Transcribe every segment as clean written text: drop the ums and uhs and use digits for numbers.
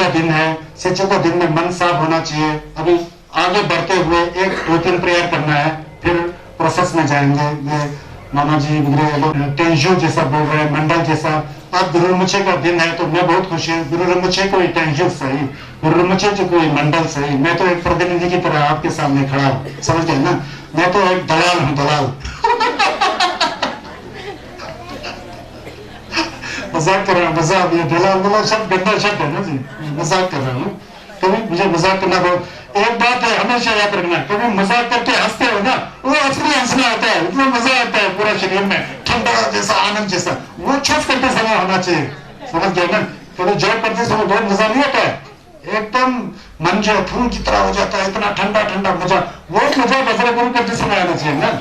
का दिन है, शिवजी का दिन में मन साफ होना चाहिए। अभी आगे बढ़ते हुए एक 2-3 प्रेयर करना है, फिर प्रोसेस में जाएंगे। ये मामा जी टेंशु जैसा बोल रहे हैं, मंडल जैसा। आज गुरु रमुचे का दिन है तो मैं बहुत खुश हूँ। गुरु रमुचे कोई टेंशु सही, गुरु रमुचे जो कोई मंडल सही। मैं तो एक प्रतिनिधि की तरह आपके सामने खड़ा हूँ, समझ गए ना। मैं तो एक दलाल हूँ, दलाल। मजाक कर रहा हूँ, मजाक। ये दलाल शब्द गंदा शब्द है ना जी, मजाक कर रहा हूँ। कभी मुझे मजाक करना बहुत, एक बात है हमेशा याद रखना, कभी मजाक करके हंसते हो ना, वो असली हंसना होता है, इतना मजा आता है पूरा शरीर में, ठंडा जैसा, आनंद जैसा। वो छुप करते समय होना चाहिए, समझ गए ना। कभी जॉब करते समय बहुत मजा नहीं होता है, एकदम मन जो फूल की तरह हो जाता है, इतना ठंडा ठंडा मजा। वो मजा बजरंग गुरु करते समय आना चाहिए ना।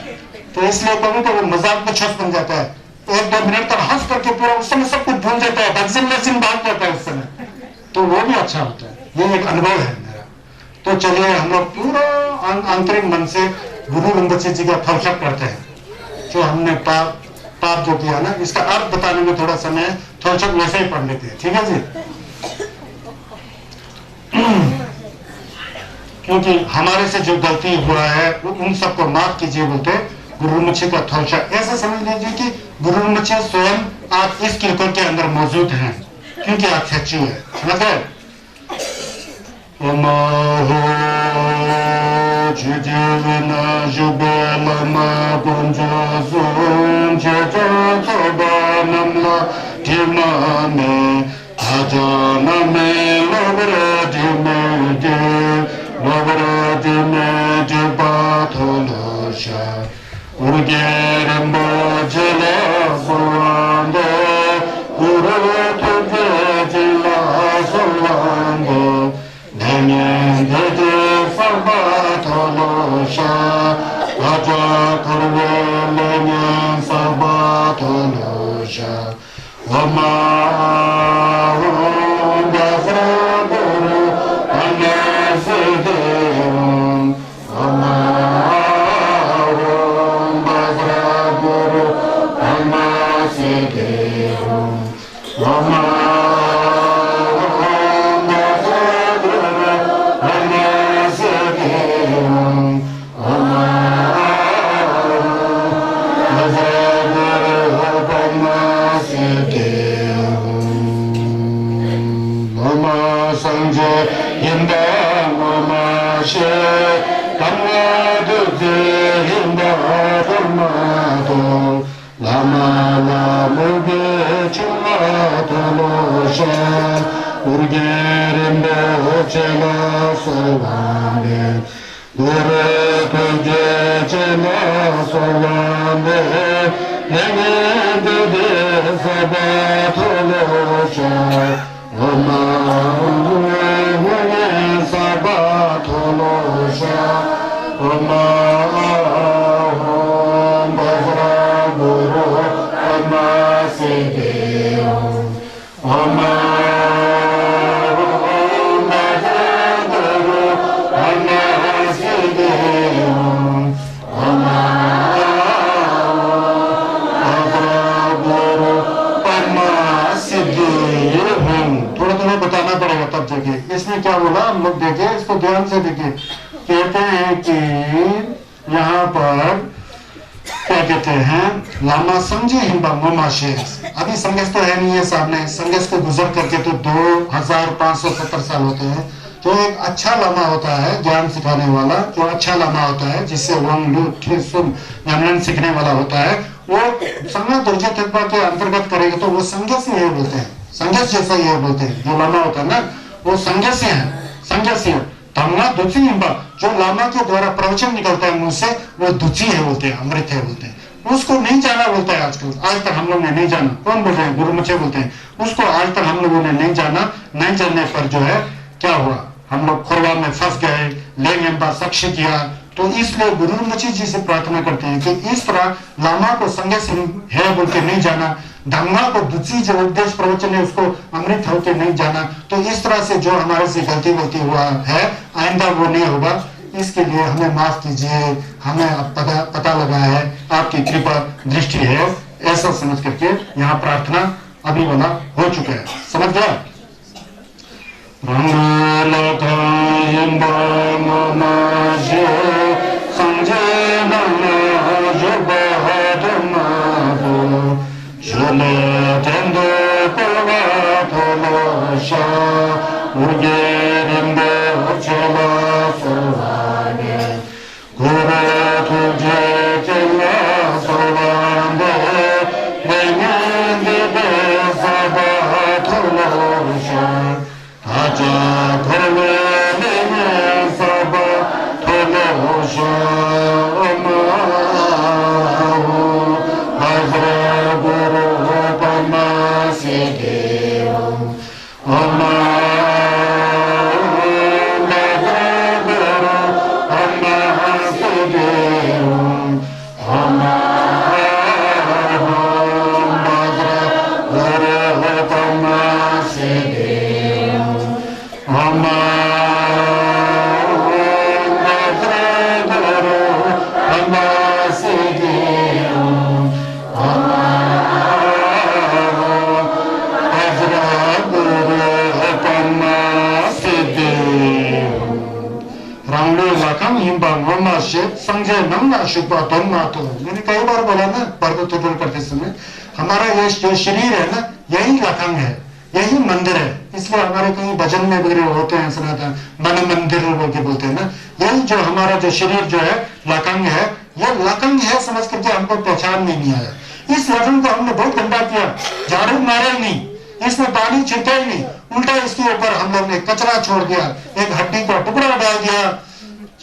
तो इसलिए कभी कभी मजाक में छुप बन जाता है, 1-2 मिनट तक हंस करके पूरा उस समय सब कुछ भूल जाता है, वैक्सीन भाग जाता है उस समय, तो वो भी अच्छा होता है। ये एक अनुभव है मेरा। तो चलिए हम लोग पूरा आंतरिक मन से गुरु रंगोची जी का फलसफ करते हैं। जो हमने पाप जो किया ना, इसका अर्थ बताने में थोड़ा समय, थोड़ा सा वैसे ही पढ़ लेते हैं, ठीक है जी। क्योंकि हमारे से जो गलती हुआ है वो उन सबको माफ कीजिए बोलते गुरु रंगोची का थोड़ा ऐसा समझ लीजिए कि गुरु रंगोची स्वयं आप इस किरकोर के अंदर मौजूद हैं, क्योंकि आप सच्ची है, समझ गए। इसमें क्या बोला हम लोग देखिए, इसको ध्यान से देखिए। कहते हैं कि यहाँ पर क्या कहते हैं, लामा समझे हिंबा मोमा शेष। अभी संगस तो है नहीं है सामने, संगस को गुजर करके तो 2570 साल होते हैं। जो एक अच्छा लामा होता है, ज्ञान सिखाने वाला, जो अच्छा लामा होता है, जिससे वंग लू सुन ज्ञान सीखने वाला होता है, वो संज्ञा दुर्जय तत्व के अंतर्गत करेगा तो वो संगस ही है बोलते हैं, संगस जैसा ही है बोलते हैं। जो लामा होता है ना वो संगस्य है, संगस्य तमना दुची हिंबा। जो लामा के द्वारा प्रवचन निकलता है मुंह से वो दुची है बोलते हैं, अमृत है बोलते हैं। उसको नहीं जाना बोलता है आजकल, आज तक हम लोग ने नहीं जाना। कौन बोल रहे हैं? गुरुमुचे बोलते हैं। उसको आज तक हम लोगों ने नहीं जाना। नहीं जानने पर जो है क्या हुआ, हम लोग खोरवा में फंस गए, लेंगे साक्ष्य किया। तो इसलिए गुरु रंगोची जी से प्रार्थना करते हैं कि इस तरह लामा को संगे से है बोल के नहीं जाना, धम्मा को दुची जो उपदेश प्रवचन है उसको अमृत होके नहीं जाना। तो इस तरह से जो हमारे से गलती हुआ है, आइंदा वो नहीं होगा। इसके लिए हमें माफ कीजिए, हमें अब पता लगा है, आपकी कृपा दृष्टि है, ऐसा समझ करके यहाँ प्रार्थना अभी वाला हो चुका है, समझ गया। संजय नमना शुभा धन्ना तो मैंने कई बार बोला ना पर्वतोदन करते समय हमारा ये जो शरीर है ना यही लखंग है, यही मंदिर है। इसलिए हमारे कहीं भजन में वगैरह होते हैं सनातन मन मंदिर बोलते हैं ना, यही जो हमारा जो शरीर जो है लखंग है, ये लखंग है समझ करके हमको पहचान में नहीं आया। इस लखंग को हमने बहुत गंदा किया, झाड़ू मारा ही नहीं, इसमें पानी छिड़का ही नहीं, उल्टा इसके ऊपर हम लोग ने कचरा छोड़ दिया, एक हड्डी का टुकड़ा डाल दिया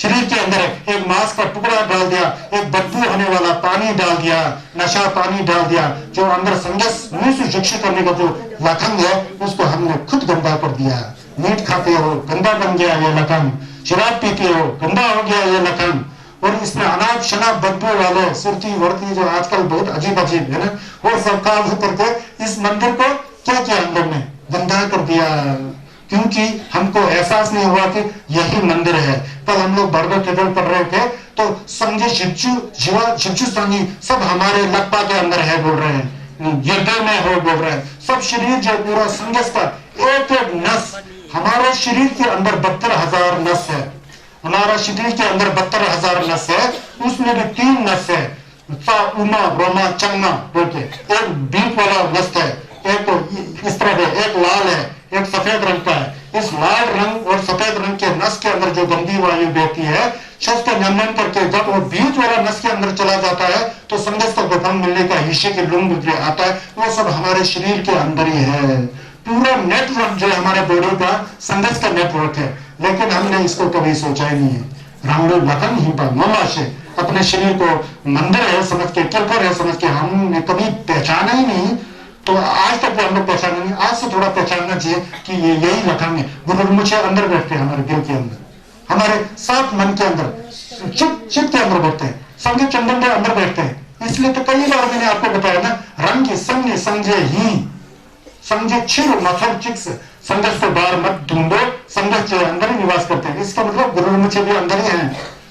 शरीर के अंदर, एक मांस का टुकड़ा डाल दिया, एक बदबू होने वाला पानी डाल दिया, नशा पानी डाल दिया, जो अंदर संगस मुंह से शिक्षित करने का जो लखंग है उसको हमने खुद गंदा कर दिया। मीट खाते हो गंदा बन गया ये लखंग, शराब पीते हो गंदा हो गया ये लखंग, और इसमें अनाप शनाप बदबू वाले सुरती वर्ती जो आजकल बहुत अजीब अजीब है ना, वो सब काम करके इस मंदिर को क्या किया हम लोग ने गंदा कर दिया, क्योंकि हमको एहसास नहीं हुआ कि यही मंदिर है। कल हम लोग बर्गर केवल पढ़ रहे थे तो संजय शिवचू संगी सब हमारे लप्पा के अंदर है बोल रहे हैं, हृदय में हो बोल रहे हैं, सब शरीर जो पूरा संगस का एक एक नस, हमारे शरीर के अंदर 72,000 नस है, हमारा शरीर के अंदर 72,000 नस है, उसमें भी 3 नस है, उमा ब्रह्मा चंगना बोल के, एक बीप वाला नस है, एक इस तरह है, एक लाल है, एक सफेद रंग का है। इस लाल रंग और सफेद रंग के नस के अंदर जो गंदी वायु बहती है, शस्त्र का नमन करके जब वो बीच वाला नस के अंदर चला जाता है तो संगस का गोपन मिलने का हिस्से के लुंग आता है, वो सब हमारे शरीर के अंदर ही है। पूरा नेटवर्क जो हमारे बॉडी का संगस का नेटवर्क है, लेकिन हमने इसको कभी सोचा ही नहीं है। रामदेव लखन ही पर मामा से अपने शरीर को मंदिर है समझ के, किरकर है समझ के हमने कभी पहचाना ही नहीं, तो आज तक हम लोग पहचाना नहीं, आज से थोड़ा पहचानना चाहिए कि ये यही लखंग है। गुरु मुझे अंदर बैठते हैं, हमारे दिल के अंदर, हमारे सात मन के अंदर, चित्त के अंदर बैठते हैं, संजय चंदन के अंदर बैठते हैं। इसलिए तो कई बार मैंने आपको बताया ना, रंग संजय संजय ही संजय छिर मथुर चिक्स, संघर्ष को बाहर मत ढूंढो, संघर्ष के अंदर ही निवास करते हैं। इसका मतलब गुरु मुझे भी अंदर ही है।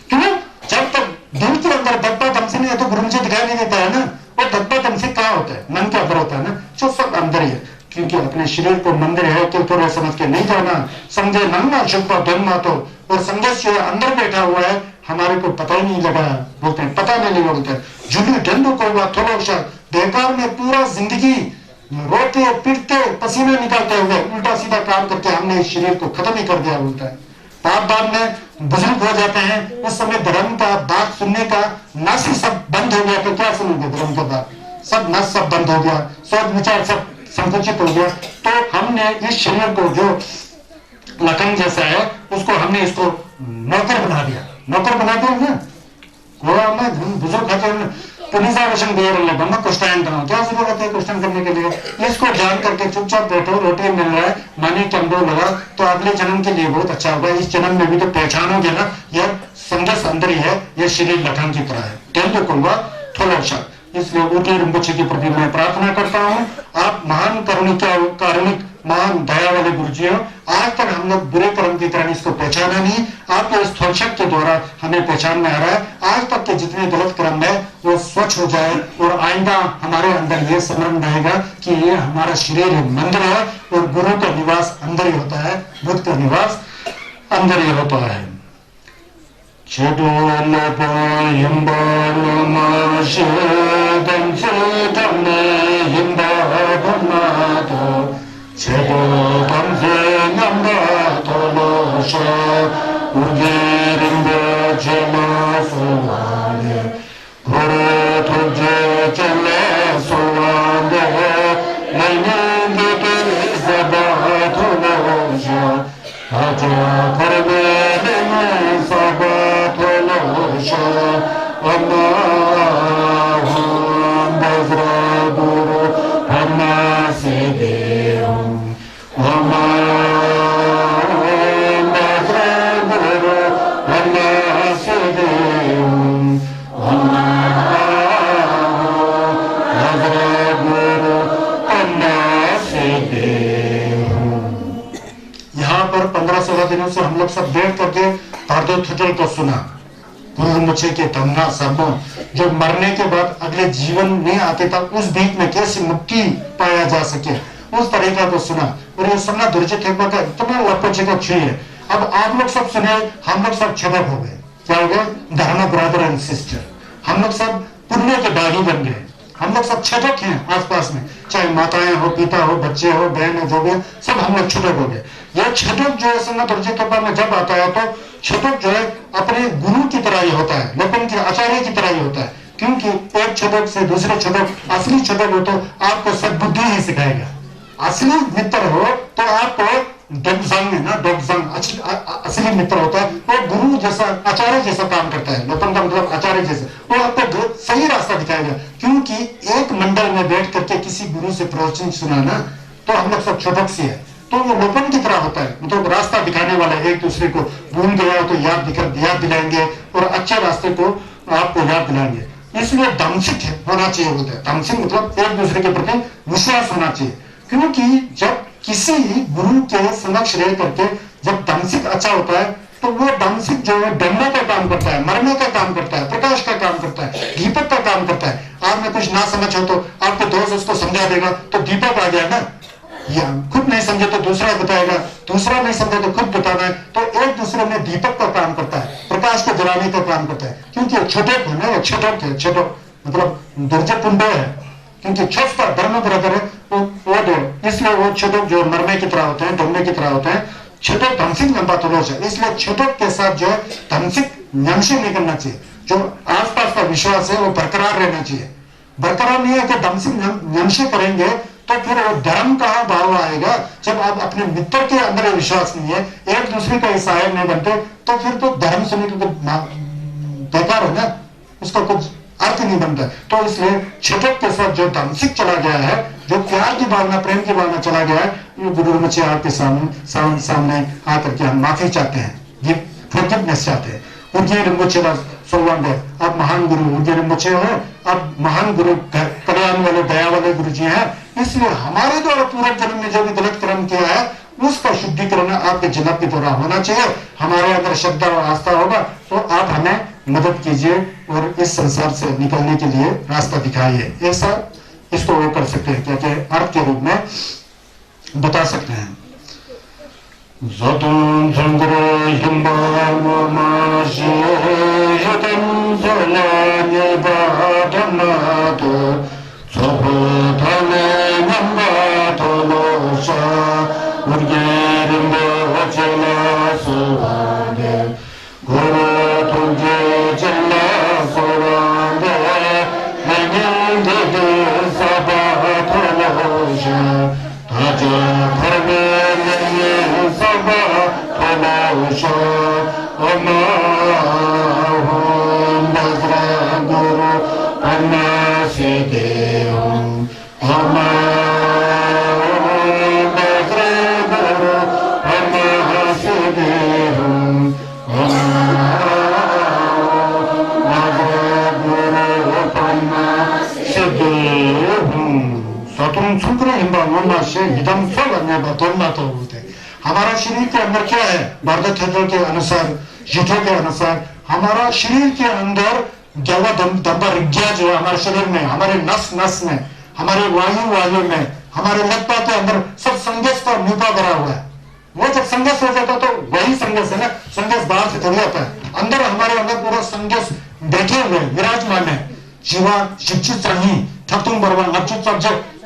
क्यों? जब तक दिल के अंदर दब्बा दम से नहीं है तो गुरु मुझे दिखाई नहीं देता है ना, वो दब्बा दम से कहाँ होता है? मन के अंदर होता है ना, जो सब अंदर ही है। क्योंकि अपने शरीर को मंदिर है तो थोड़ा समझ के नहीं जाना, समझे नंगा शुक्र धन्ना तो, और संघर्ष जो अंदर बैठा हुआ है हमारे को पता ही नहीं लगा, बोलते हैं पता नहीं बोलते हैं, जुली डंडू को हुआ थोड़ा बेकार में पूरा जिंदगी रोते पीटते पसीने निकालते हुए उल्टा सीधा काम करके हमने इस शरीर को खत्म ही कर दिया बोलता है। बाद में बुजुर्ग हो जाते हैं, उस समय धर्म का बात सुनने का नस ही सब बंद हो गया, तो क्या सुनोगे धर्म के बाद? सब नस सब बंद हो गया, सोच विचार सब संकुचित हो गया। तो हमने इस शरीर को जो लखन जैसा है उसको हमने इसको नौकर बना दिया, नौकर बना दिया ना, बुजुर्ग क्वेश्चन करना, क्या जरूरत है क्वेश्चन करने के लिए? इसको जान करके चुपचाप बैठो, रोटी मिल रहा है, मनी चंदो लगा तो अगले जन्म के लिए बहुत अच्छा होगा। इस जन्म में भी तो पहचानोगे ना, यह संघर्ष अंदर ही है, यह शरीर लखन की तरह है। तेल तो थोड़ा सा, इसलिए ऊटी रिम्पोछे के प्रति मैं प्रार्थना करता हूँ, आप महान कारुणिक महान दया वाले गुरु जी हो। आज तक हम लोग बुरे कर्म की तरह इसको पहचाना नहीं, आपके इस थोलशक के द्वारा हमें पहचान में आ रहा है। आज तक के जितने गलत कर्म है वो स्वच्छ हो जाए और आइंदा हमारे अंदर ये स्मरण रहेगा कि ये हमारा शरीर मंदिर है और गुरु का निवास अंदर ही होता है, बुद्ध का निवास अंदर ही होता है। दिनों से हम लोग सब बैठ करके तारदो थुटल को सुना, गुरु मुझे के तमना सबो जो मरने के बाद अगले जीवन में आते था उस बीच में कैसे मुक्ति पाया जा सके उस तरीका को सुना। और ये सुनना दुर्जय ठेकवा का इतना लपोचे का छुई है। अब आप लोग सब सुने, हम लोग सब छटक हो गए। क्या हो गए? धर्म ब्रदर एंड सिस्टर, हम लोग सब पुण्य के बागी बन गए। हम लोग सब छटक हैं आसपास में, चाहे माताएं हो, पिता हो, बच्चे हो, बहन हो, जो भी सब हम लोग छटक हो गए। यह छटक जो है संगत दुर्जय ठेकवा में जब आता है तो छटक जो है अपने गुरु की तरह ही होता है, लोगों के आचार्य की तरह ही होता है। क्योंकि एक छटक से दूसरे छटक, असली छटक हो तो आपको सद्बुद्धि ही सिखाएगा। असली मित्र हो तो आपको डोगजंग है ना, डोगजंग असली मित्र होता है, वो गुरु जैसा आचार्य जैसा काम करता है। लोपन का मतलब आचार्य जैसे, वो आपको सही रास्ता दिखाएगा। क्योंकि एक मंडल में बैठ करके किसी गुरु से प्रवचन सुना ना तो हम लोग सब छोटक सी है, तो वो लोपन की तरह होता है, मतलब रास्ता दिखाने वाला है। एक दूसरे को भूल गया तो याद दिलाएंगे और अच्छे रास्ते को आपको याद दिलाएंगे। इसलिए दमसिक होना चाहिए बोलते हैं। दमसिक मतलब एक दूसरे के प्रति विश्वास होना चाहिए। क्योंकि जब किसी गुरु के समक्ष रह करके जब दमसिक अच्छा होता है तो वो दमसिक जो है डरने का काम करता है, मरने का काम करता है, प्रकाश का काम करता है, दीपक का काम करता है। आप में कुछ ना समझ हो तो आपके दोस्त उसको समझा देगा तो दीपक आ गया ना। या खुद नहीं समझे तो दूसरा बताएगा, दूसरा नहीं समझे तो खुद बताना है। तो एक दूसरे में दीपक का काम करता है, प्रकाश को जलाने का काम करता है। क्योंकि छोटक है ना, वो छोटक है, छोटक मतलब दुर्जय पुंडे है। क्योंकि छोटा धर्म ब्रदर है वो दो, इसलिए वो छोटक जो मरने की तरह होते हैं, डरने की तरह होते हैं। छोटक धमसिक लंबा तुलोच है, इसलिए छोटक के साथ जो है धमसिक नमशे नहीं करना चाहिए। जो आसपास का विश्वास है वो बरकरार रहना चाहिए। बरकरार नहीं है कि धमसिक नमशे करेंगे तो फिर वो धर्म कहाँ भाव आएगा। जब आप अपने मित्र के अंदर विश्वास नहीं है, एक दूसरे का सहायक नहीं बनते तो फिर तो धर्म सुनने को बेकार है ना, उसका कुछ अर्थ नहीं बनता। तो इसलिए छटक के साथ जो धमसिक चला गया है, जो प्यार की भावना, प्रेम की भावना चला गया है, ये गुरु मुझे आपके सामने आकर के हम माफी चाहते हैं, ये फॉरगिवनेस चाहते हैं। उनके मुझे आप महान गुरु उनके मुझे हो, अब महान गुरु कल्याण वाले दया वाले गुरु जी हैं। इसलिए हमारे द्वारा पूर्व जन्म में जो भी गलत कर्म किया है उसका शुद्धिकरण आपके जन्म के द्वारा होना चाहिए। हमारे अगर श्रद्धा और आस्था होगा तो आप हमें मदद कीजिए और इस संसार से निकलने के लिए रास्ता दिखाइए। ऐसा इसको वो कर सकते हैं, क्या अर्थ के रूप में बता सकते हैं। ने बतौना तो बोलते हैं। हमारा शरीर के अंदर क्या है, वर्धक्षेत्र के अनुसार, युद्धों के अनुसार हमारा शरीर के अंदर दंबरिज्ञा जो है हमारे शरीर में, हमारे नस नस में, हमारे वायु में, हमारे लत्ता के अंदर सब संघर्ष का न्यूपा भरा हुआ है। वो जब संघर्ष हो जाता तो वही संघर्ष है ना, संघर्ष बाहर से थोड़ी आता है, अंदर हमारे अंदर पूरा संघर्ष बैठे हुए विराजमान है। जीवा शिक्षित रही थकतुम बरवा नक्षुत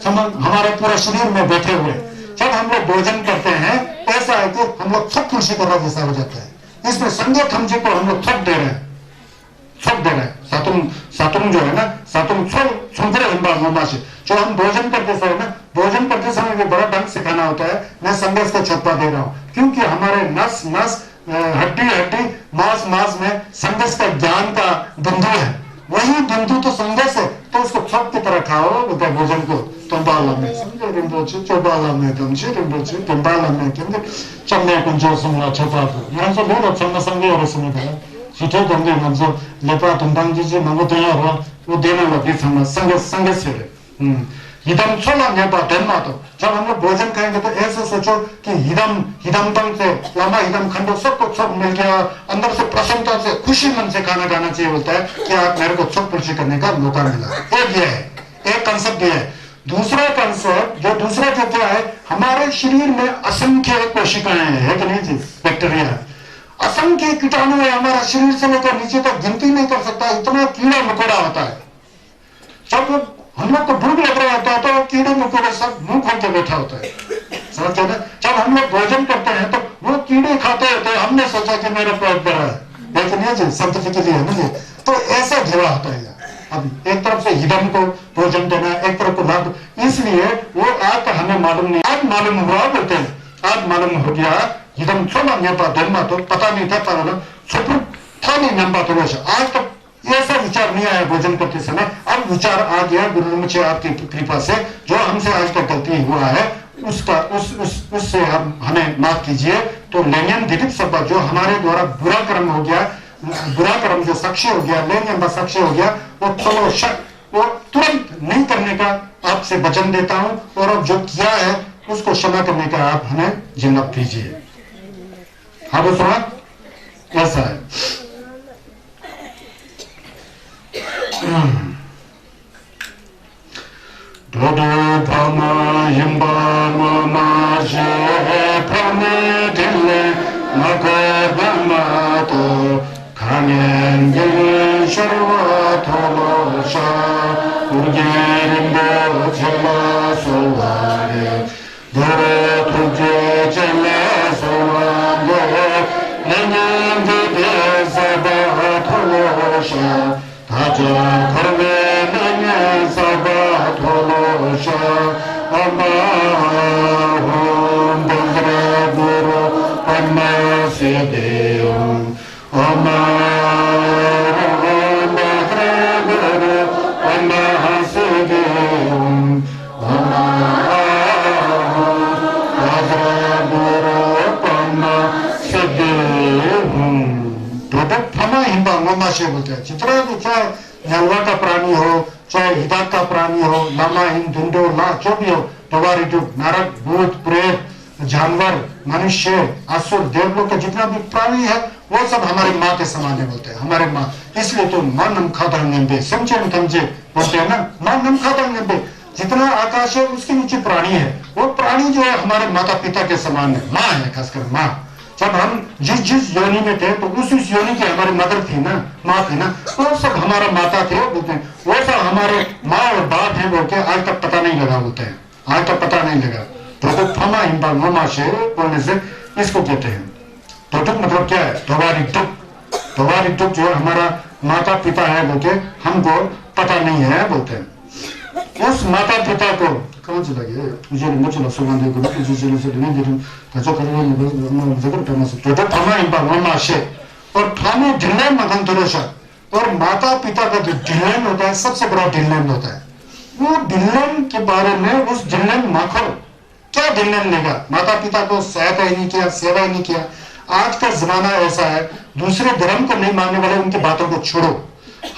हमारे पूरा शरीर में बैठे हुए। जब हम लोग भोजन करते हैं ऐसा है कि हम लोग थक खुशी कर रहा जैसा हो जाता है। इसमें संगत हम जी को हम लोग थक दे रहे हैं, थक दे रहे हैं। सातुम जो है ना, सातुम सुंदर हिंबा से जो हम भोजन करते समय ना, भोजन करते समय भी बड़ा ढंग से खाना होता है। मैं संघर्ष को छुपा दे रहा हूँ क्योंकि हमारे नस नस हड्डी हड्डी मांस मांस में संघर्ष का ज्ञान का बिंदु है। वही बिंदु तो संघर्ष है, तो उसको छप की तरह खाओ बोलते भोजन को। तुम्बाला में समझे रिम्बोचे, चौबाला में तमचे रिम्बोचे, तुम्बाला में केंद्र चमने कुंजो सुमला छपा को यहाँ से बहुत अच्छा संगे और सुने था सीधे बंदे मंजो लेपा तुंबांग जी मंगो तैयार हुआ वो देने लगी संघर्ष है। हिदम छोला नेपा धन्मा तो जब हम लोग भोजन खाएंगे तो ऐसे सोचो कि हिदम तंग से लंबा हिदम खंडो सबको सब मिल गया, अंदर से प्रसन्नता से खुशी मन से खाना खाना चाहिए। बोलता है कि आप मेरे को सब पूर्ति करने का मौका मिला। एक ये है, एक कंसेप्ट ये है। दूसरा कंसेप्ट जो दूसरा जो क्या है, हमारे शरीर में असंख्य कोशिकाएं हैं कि नहीं जी, बैक्टीरिया असंख्य कीटाणु है। हमारा शरीर से लेकर नीचे तक गिनती नहीं कर सकता, इतना कीड़ा मकोड़ा होता है। जब हम लोग को भूख लग रहा होता है तो कीड़े मकोड़े सब मुंह खोल के बैठा होता है, समझते ना। जब हम लोग भोजन करते हैं तो वो कीड़े खाते होते हैं, हमने सोचा कि मेरा पेट भरा है, लेकिन ये जी साइंटिफिकली है ना जी। तो ऐसा घेरा होता है। अब एक तरफ से हिदम को भोजन देना, एक तरफ को लाभ, इसलिए वो आज तक हमें मालूम नहीं। आज मालूम हुआ बोलते हैं, आज मालूम हो गया हिदम छोला न्यापा धर्मा तो पता नहीं था, पर छुप था नहीं नंबा तो वैसे आज तक ऐसा विचार नहीं आया भोजन करते समय। अब विचार आ गया गुरु मुझे आपकी कृपा से, जो हमसे आज तक गलती हुआ है उसका उससे हमें माफ कीजिए। तो लेनियन दिलीप सभा जो हमारे द्वारा बुरा कर्म हो गया, बुरा कर्म जो साक्षी हो गया, लेनियन साक्षी हो गया, वो चलो वो तुरंत नहीं करने का आपसे वचन देता हूं। और अब जो किया है उसको क्षमा करने का आप हमें जिम्मा कीजिए। हाँ वो सुना ऐसा है। Dodo Pama Yimba Mama Je Pame Dille Magabama To Kanyen Gile Sharwa Tolo Sha Urgerimbo Chela Sovare Dore Tuje Chela Sovare Nenyan Dide Zaba Tolo Sha Taja Karve Nenyan Zaba Tolosha Amahum Bandra Guru Amma Siddhiyum Amahum Bandra Guru Amma Siddhiyum Amahum Bandra Guru Amma Siddhiyum। तो फमा हिंबा mama से बोलते हैं। जितना भी चाहे जानवर का प्राणी हो, चाहे हिदाक का प्राणी हो, लामा हिंद धुंडो ला जो भी हो, पवारी नरक भूत प्रेत जानवर मनुष्य असुर देवलोक का जितना भी प्राणी है वो सब हमारी माँ के समान है बोलते हैं, हमारे माँ। इसलिए तो माँ नम खाता निम्बे समझे समझे बोलते हैं ना, माँ नम खाता निम्बे। जितना आकाश है उसके नीचे प्राणी है, वो प्राणी जो है हमारे माता पिता के समान है, माँ है, खासकर माँ। जब हम जिस योनि में थे तो उस योनि की हमारी मदर थी ना, माँ थी ना, वो सब हमारा माता थे बोलते हैं। वो सब हमारे माँ और बाप है बोल के आज तक पता नहीं लगा बोलते हैं, आज तक पता नहीं लगा। तो फमा हिंबा मोमा से बोलने से इसको कहते हैं। तो मतलब क्या है, धोवारी दुख जो हमारा माता पिता है बोलते हमको पता नहीं है बोलते हैं। उस माता पिता को कौन से लगे मुझे मुझे सुगंध को मुझे चले से नहीं दे तो करेंगे मैं जरूर करना से तो थाना इन पर मामा से और थाने ढिल्ले मगन तरोशा। और माता पिता का जो ढिल्लन होता है सबसे बड़ा ढिल्लन होता है। वो ढिल्लन के बारे में उस ढिल्लन माखो क्या ढिल्लन लेगा, माता पिता को सहायता ही नहीं किया, सेवा ही नहीं किया। आज का जमाना ऐसा है, दूसरे धर्म को नहीं मानने वाले उनकी बातों को छोड़ो।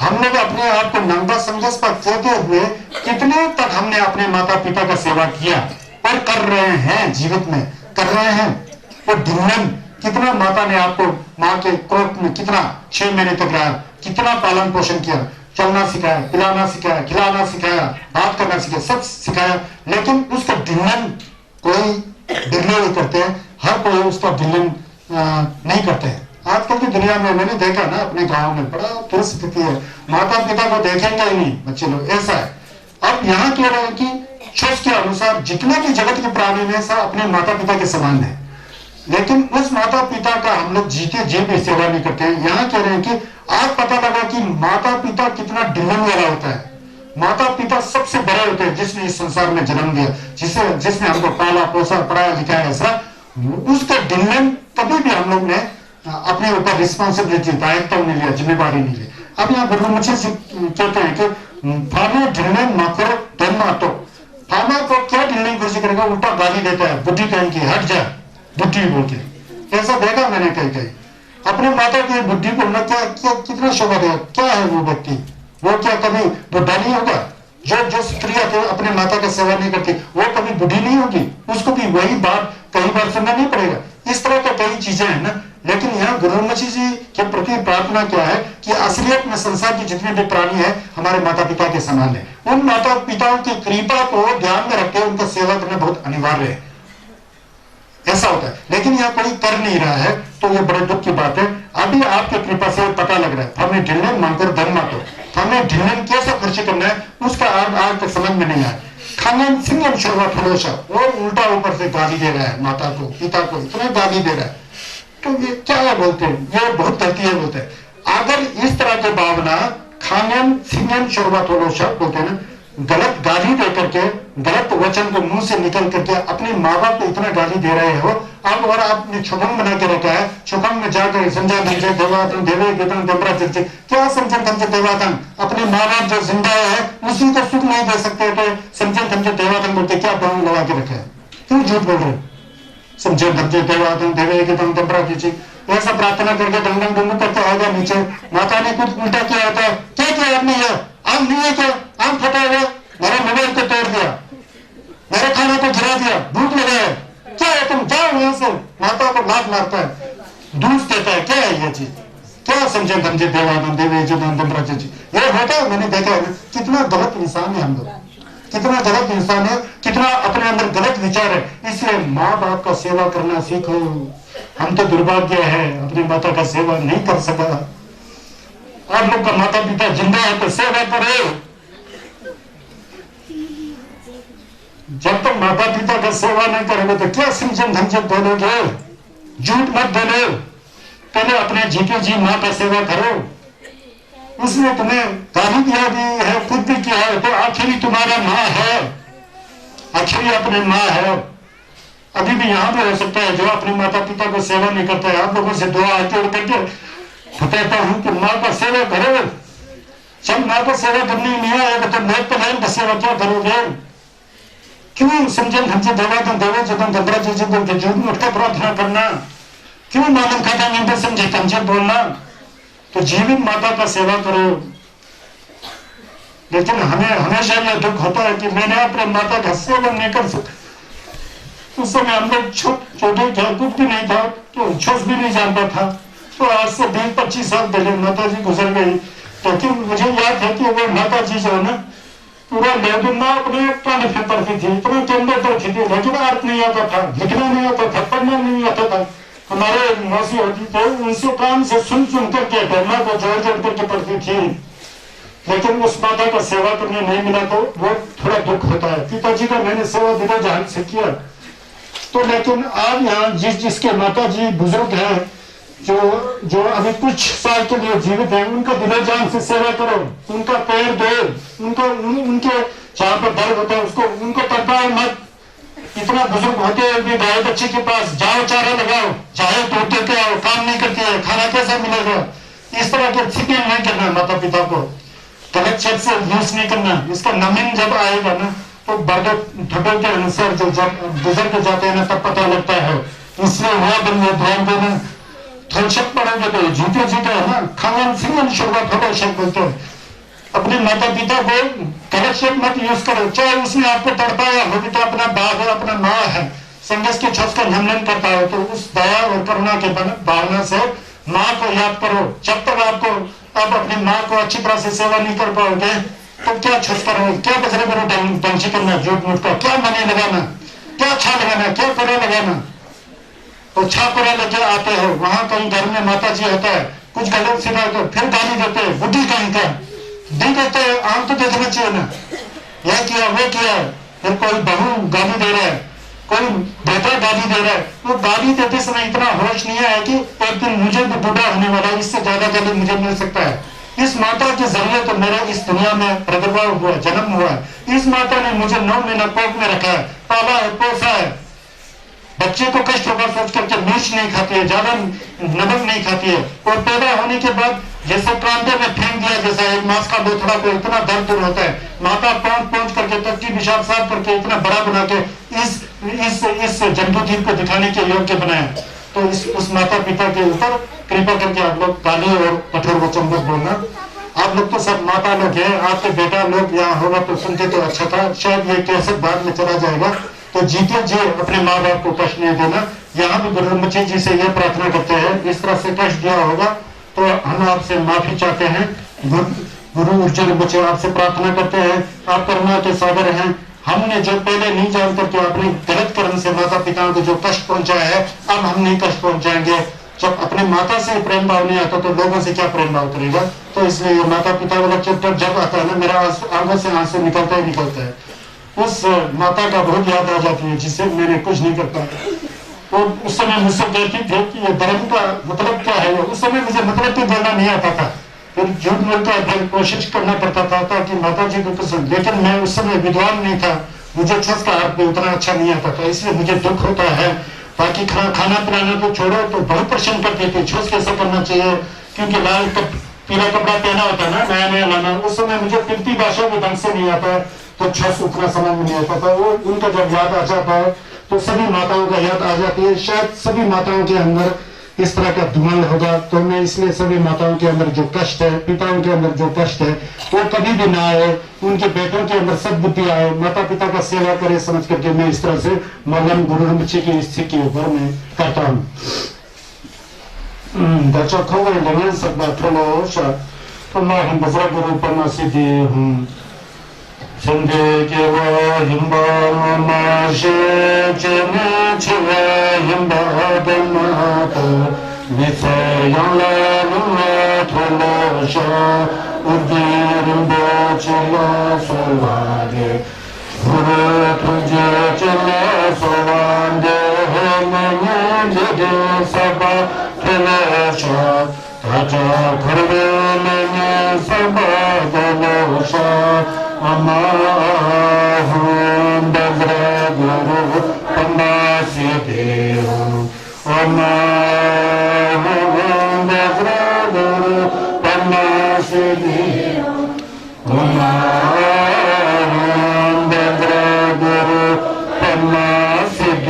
हम लोग अपने आप को नंगा समझस पर कहते हुए कितने तक हमने अपने माता पिता का सेवा किया, और कर रहे हैं, जीवित में कर रहे हैं। वो ढिल्लन कितना माता ने आपको माँ के कोख में कितना 6 महीने तक रहा, कितना पालन पोषण किया, चलना सिखाया, पिलाना सिखाया, खिलाना सिखाया, बात करना सिखाया, सब सिखाया, लेकिन उसका ढिल्लन कोई ढिल्ले नहीं करते हैं, हर कोई उसका ढिल्लन नहीं करते हैं। आजकल की दुनिया में मैंने देखा ना, अपने गांव में बड़ा दुरुस्त स्थिति है, माता पिता को देखेंगे ही नहीं बच्चे लोग, ऐसा है। अब यहाँ कह रहे हैं कि शोष के अनुसार जितना भी जगत के प्राणी में सब अपने माता पिता के समान है, लेकिन उस माता पिता का हम लोग जीते जी भी सेवा नहीं करते हैं। यहाँ कह रहे हैं कि आज पता लगा कि माता पिता कितना ढिल्लन वाला होता है। माता पिता सबसे बड़े होते हैं जिसने इस संसार में जन्म दिया, जिसने हमको पाला पोसा पढ़ाया लिखाया, ऐसा उसका ढिल्लन कभी भी हम लोग ने अपने ऊपर रिस्पॉन्सिबिलिटी दायित्व नहीं लिया, जिम्मेदारी नहीं ली। अब यहाँ गुरु मुझे कहते हैं कि फानो ढिल्लन मकर धर्मा, तो फाना को क्या ढिल्लन गुरु जी करेगा, उल्टा गाली देता है, बुद्धि कहें की हट जा बुद्धि बोल के, ऐसा देखा मैंने कहीं कहीं। अपने माता की बुद्धि को ना क्या कितना शोभा देगा, क्या है वो व्यक्ति, वो क्या कभी बुढ़ा नहीं होगा? जो स्त्री अपने माता का सेवा नहीं करती वो कभी बुढ़ी नहीं होगी, उसको भी वही बात कई बार सुनना नहीं पड़ेगा। इस तरह का कई चीजें हैं ना। लेकिन यहाँ गुरुमची जी के प्रति प्रार्थना क्या है कि असलियत में संसार के जितने भी प्राणी है हमारे माता पिता के समान है। उन माता पिताओं की कृपा को ध्यान में रखते उनका सेवा करना बहुत अनिवार्य है, ऐसा होता है। लेकिन यहाँ कोई कर नहीं रहा है, तो ये बड़े दुख की बात है। अभी आपके कृपा से पता लग रहा है, हमें ढिल्लन मांगकर धर्म तो हमें ढिल्लन कैसा खर्च करना है उसका आज तक समझ में नहीं आया। खानन सिंगम शोभा फलोशा, वो उल्टा ऊपर से गाली दे रहा है माता को पिता को, इतना गाली दे रहा है, तो ये क्या बोलते हैं, ये बहुत गलती है बोलते हैं। अगर इस तरह की भावना खानन सिंगम शोभा फलोशा बोलते हैं ना, गलत गाली दे करके, गलत वचन को मुंह से निकल करके अपने माँ बाप को इतना गाली दे रहे हो, अब और आपने छुपंग बना के रखा है, छुपंग में जाकर संजय धंजे देवातन देवे गीतन दंबरा चर्चे, क्या संजय धंजे देवातन, अपने माँ बाप जो जिंदा है उसी को सुख नहीं दे सकते, तो संजय धंजे देवातन बोलते, क्या बांग लगा के रखे, क्यों झूठ बोल रहे? संजय धंजे देवातन देवे गीतन दंबरा चर्चे, ऐसा प्रार्थना करके डंगन डुंग करके आएगा नीचे, माता ने कुछ उल्टा किया होता है, क्या किया आपने, ये आम नहीं है क्या, आम फटा हुआ, मेरे मोबाइल को तोड़ दिया, मेरे खाना को गिरा दिया, भूख लगा है, क्या है तुम जाओ यहाँ से, माता को लात मारता है, दूध देता है, क्या है ये चीज, क्या समझे धमजे देवानंद देवे जो जी, ये होता है। मैंने देखा है कितना गलत इंसान है हम लोग, कितना गलत इंसान है, कितना अपने अंदर गलत विचार है। इसलिए माँ बाप का सेवा करना सीखो। हम तो दुर्भाग्य है अपनी माता का सेवा नहीं कर सका। आप लोग का माता पिता जिंदा है तो सेवा करो। जब तक माता पिता का सेवा नहीं करोगे तो क्या सिंचन धमचन बोलोगे, झूठ मत बोलो। पहले अपने जीते जी माँ का सेवा करो, उसने तुम्हें गाली दिया भी है, खुद भी किया है, तो आखिरी तुम्हारा माँ है, आखिरी अपने माँ है। अभी भी यहाँ पे हो सकता है जो अपने माता पिता को सेवा नहीं करता है, आप लोगों से दुआ आके और करके बताता हूँ कि माँ का सेवा करो। जब माँ का सेवा करनी नहीं आएगा तो मैं तो नहीं सेवा क्या करोगे? क्यों समझन हमसे देवादन देवे जतन दबरा जी बोल के झूठ मूठ का प्रार्थना करना, क्यों मानव खाता नहीं समझे तमझे बोलना? तो जीवित माता का सेवा करो। लेकिन हमें हमेशा यह दुख होता है कि मैंने अपने माता का सेवा नहीं कर सका। उस समय हम लोग छोटे थे, कुछ भी नहीं था, तो छोस भी नहीं जानता था। तो आज से 20-25 साल पहले माता जी गुजर गई, लेकिन मुझे याद है कि वो माता जी जो है ना पूरा लेडुना अपने कान पे पड़ती थी, इतना केंद्र पड़ती थी, लेकिन अर्थ नहीं आता था, लिखना नहीं आता था, पढ़ना नहीं आता था। हमारे मौसी होती थे, उनसे कान से सुन करके डरना को जोड़ करके पढ़ती थी। लेकिन उस माता का सेवा करने नहीं मिला तो वो थोड़ा दुख होता है। पिताजी का मैंने सेवा दिला जहां से किया, तो लेकिन आज यहाँ जिसके माता जी बुजुर्ग है, जो अभी कुछ साल के लिए जीवित है, उनका दिलो जान से सेवा करो, उनका पैर दो, उनके जहाँ पर दर्द होता है उसको उनको तड़पाओ मत। इतना बुजुर्ग होते हुए भी गाय बच्चे के पास जाओ, चारा लगाओ, चाहे दूध देते आओ, काम नहीं करती है, खाना कैसा मिलेगा? इस तरह के फिक्र नहीं करना माता पिता को, गलत शब्द से यूज नहीं करना। इसका नमीन जब आएगा ना तो ढबल के अनुसार जो गुजर के जाते हैं ना तब पता लगता है। इसलिए वह बन ध्यान देना, थोड़ा पढ़ोगे तो जीते है ना, खान सिंह शुरुआत थोड़ा शब्द बोलते हैं। अपनी माता पिता को गलत शब्द मत यूज करो, चाहे उसने आपको तड़पाया हो, तो अपना बाप है, अपना माँ है, संघर्ष के छत का झमलन करता हो, तो उस दया और करुणा के भावना से माँ को याद करो। जब तक आपको आप अपनी माँ को अच्छी तरह से सेवा नहीं कर पाओगे तो क्या छुस करोगे, क्या बजरे करो डंसी करना, झूठ मूठ का क्या मने लगाना, क्या छा लगाना, क्या कोरा लगाना। तो छा कोरा लेके आते हो, वहां कहीं घर में माता जी होता है, कुछ गलत सीधा तो फिर गाली देते हैं, बुद्धि कहीं का दी देते हैं, आम तो देखना चाहिए ना, यह किया वो किया। फिर कोई बहू गाली दे रहा है, कोई बेटा गाली दे रहा है, वो गाली देते समय इतना होश नहीं है कि एक दिन मुझे भी बूढ़ा होने वाला है, इससे ज्यादा गाली मुझे मिल सकता है। इस माता के जरिए तो मेरा इस दुनिया में प्रादुर्भाव हुआ, जन्म हुआ है। इस माता ने मुझे 9 महीना कोख में रखा है, पाला है, पोसा है। बच्चे को कष्ट होगा सोच करके मिर्च नहीं खाती है, ज्यादा नमक नहीं खाती है, और पैदा होने के बाद जैसे कांटे में फेंक दिया, जैसा एक मांस का बोथड़ा को इतना दर्द होता है, माता पहुंच करके तख्ती पेशाब साफ करके इतना बड़ा बना के इस जंतु जीव को दिखाने के योग्य बनाया। तो उस माता पिता के ऊपर कृपा करके आप लोग गाली और कठोर वचन मत बोलना। आप लोग तो सब माता लोग हैं, आपके बेटा लोग यहाँ होगा तो सुनते तो अच्छा था, शायद ये कैसे बाद में चला जाएगा, तो जीते जी अपने माँ बाप को कष्ट नहीं देना। यहाँ भी गुरु मुझे जी से ये प्रार्थना करते हैं, इस तरह से कष्ट दिया होगा तो हम आपसे माफी चाहते हैं। गुरु अर्जुन बच्चे आपसे प्रार्थना करते हैं, आप करुणा के सागर हैं। हमने जो पहले नहीं जान करके अपने गलत कर्म से माता पिता को जो कष्ट पहुंचाया है, अब हम नहीं कष्ट पहुंचाएंगे। जब अपने माता से प्रेम भाव नहीं आता तो लोगों से क्या प्रेम भाव करेगा। तो इसलिए ये माता पिता वाला चैप्टर जब आता है ना, मेरा आंखों से आंसू निकलता ही निकलता है। उस माता का बहुत याद आ जाती है जिससे मैंने कुछ नहीं कर पाया। और उस समय मुझसे कहती थी कि ये धर्म का मतलब क्या है, उस समय मुझे मतलब भी बोलना नहीं आता था, फिर झूठ बोलता फिर कोशिश करना पड़ता था ताकि माता जी को पसंद। लेकिन मैं उस समय विद्वान नहीं था, मुझे छस का हाथ भी उतना अच्छा नहीं आता था, इसलिए मुझे दुख होता है। बाकी खाना पिलाना तो छोड़ो, तो बहुत प्रश्न करती थी छस कैसे करना चाहिए, क्योंकि लाल पीला कपड़ा पहना होता ना, नया नया लाना, उस समय मुझे पिलती भाषा भी ढंग से नहीं आता है, तो छस उतना समझ में नहीं आता था। वो उनका जब याद आ जाता है तो सभी माताओं का याद आ जाती है। शायद सभी माताओं के अंदर इस तरह का धुआं होगा, तो मैं इसलिए सभी माताओं के अंदर जो कष्ट है, पिताओं के अंदर जो कष्ट है, वो कभी भी ना आए, उनके बेटों के अंदर सद्बुद्धि आए, माता पिता का सेवा करे समझ करके मैं इस तरह से मौलम गुरु बच्चे की स्थिति के ऊपर मैं करता हूँ। Sende kewa himba mama she chene chewa himba dhamma to Nitsa yangla nunga thola sha Urdi rimbo chila sovade Guru tuje chila sovande Hemanya jede sabha thola sha Taja karve manya sabha thola sha Amahum Bhadra Guru Pamasidehu Amahum Bhadra Guru Pamasidehu Amahum Bhadra Guru Pamasidehu।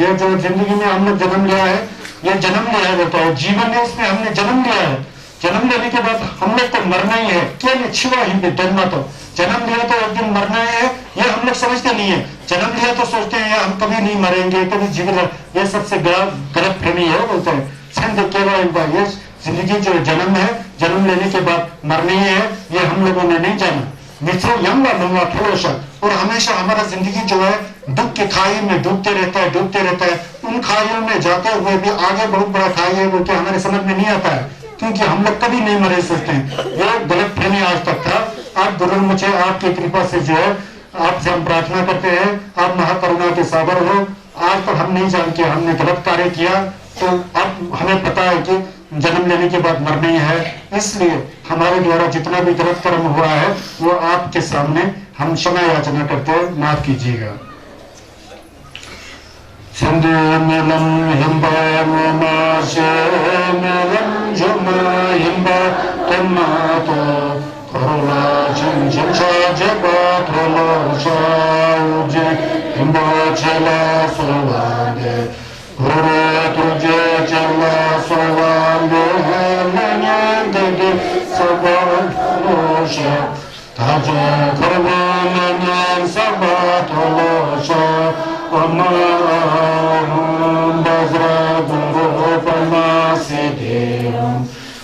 ये जो जिंदगी में हमने जन्म लिया है, ये जन्म लिया है बताओ, जीवन है इसमें हमने जन्म लिया है। जन्म लेने के बाद हम लोग को मरना ही है, क्या छिवा हिंदी जन्म तो जन्म लिया तो एक दिन मरना है, ये हम लोग समझते नहीं है। जन्म लिया तो सोचते हैं हम कभी नहीं मरेंगे, कभी जीवित, ये सबसे गलत फहमी है। बोलते हैं ये जिंदगी जो जन्म है, जन्म लेने के बाद मरनी है, ये हम लोगों ने नहीं जाना। मित्रों यंगा लूंगा थोड़ा सा, और हमेशा हमारा जिंदगी जो है दुख के खाई में डूबते रहता है, डूबते रहता है। उन खाइयों में जाते हुए भी आगे बहुत बड़ा खाई है वो क्या हमारे समझ में नहीं आता है, क्योंकि हम लोग कभी नहीं मरे सोचते हैं। वो गलत फहमी आज तक था। आप गुरु मुझे आपकी कृपा से जो है आपसे हम प्रार्थना करते हैं, आप महाकरुणा के सागर हो। आज तक हम नहीं जानते हमने गलत कार्य किया, तो अब हमें पता है कि जन्म लेने के बाद मरना ही है, इसलिए हमारे द्वारा जितना भी गलत कर्म हुआ है वो आपके सामने हम क्षमा याचना करते हैं, माफ कीजिएगा। Sende melam himba mama she melam juma himba tomato Korola chin chin cha jeba thola cha uje himba chela sovande Guru tuje chela sovande Nanya dede sabah sha taja karvanam sabatolosha Om Bhadra Guru Parmasiddhim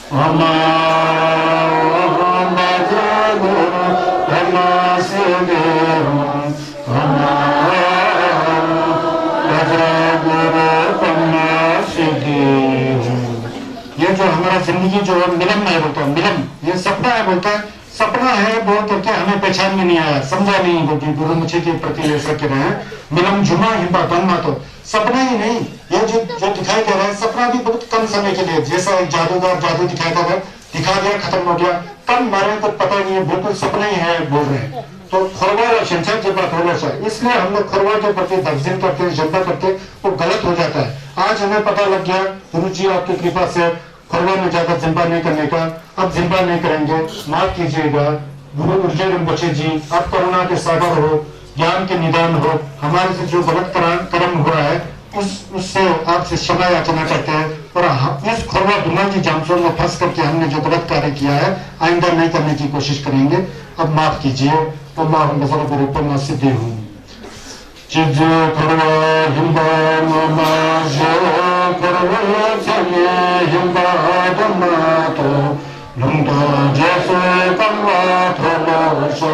Om Bhadra Guru Parmasiddhim Om Bhadra Guru Parmasiddhim ये जो हमारा जिंदगी जो है मिलन नहीं बोलता मिलन ये सपना है बोलता है सपना है बोल करके हमें पहचान में नहीं आया समझा नहीं क्योंकि गुरु मुझे के प्रति ऐसा कह रहे हैं मिलन जुमा हिंबा तन्मा तो सपना ही नहीं ये जो दिखाई दे रहा है सपना भी बहुत कम समय के लिए जैसा एक जादूगर जादू दिखाई दे रहा है दिखा दिया खत्म हो गया कम मारे को पता नहीं है बिल्कुल सपना ही है बोल रहे हैं तो खरवा और संसार की बात होना चाहिए इसलिए हम लोग खरवा के प्रति दर्जन करते हैं जनता करते वो गलत हो जाता है आज हमें पता लग गया गुरु जी आपकी कृपा से खरवा में जाकर जिम्बा नहीं करने का अब जिम्बा नहीं करेंगे माफ कीजिएगा गुरु ऊर्जा बचे जी अब करुणा के सागर हो ज्ञान के निदान हो हमारे से जो गलत कर्म हो रहा है उससे आपसे क्षमा याचना करते हैं और इस खरवा दुनिया की जामसों में फंस करके हमने जो गलत कार्य किया है आइंदा नहीं करने की कोशिश करेंगे अब माफ कीजिए तो माँ हम बसर के रूप में सिद्धि हूँ चिज खरवा हिंबा मामा जो खरवा चले हिंबा दमा तो लुंटा जैसे कमवा थोड़ा शो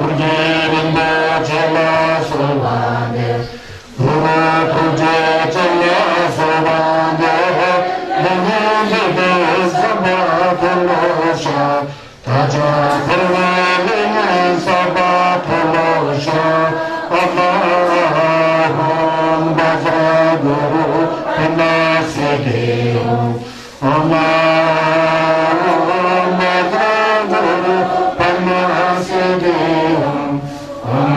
उर्गे रिंबा चला सोवाने गुरु तुझे चला सोवाने लगे दे सबा थोड़ा शो ताजा खरवा लेने सबा थोड़ा show Om Bhadra Guru Parmasiddhim Om Bhadra Guru Parmasiddhim Om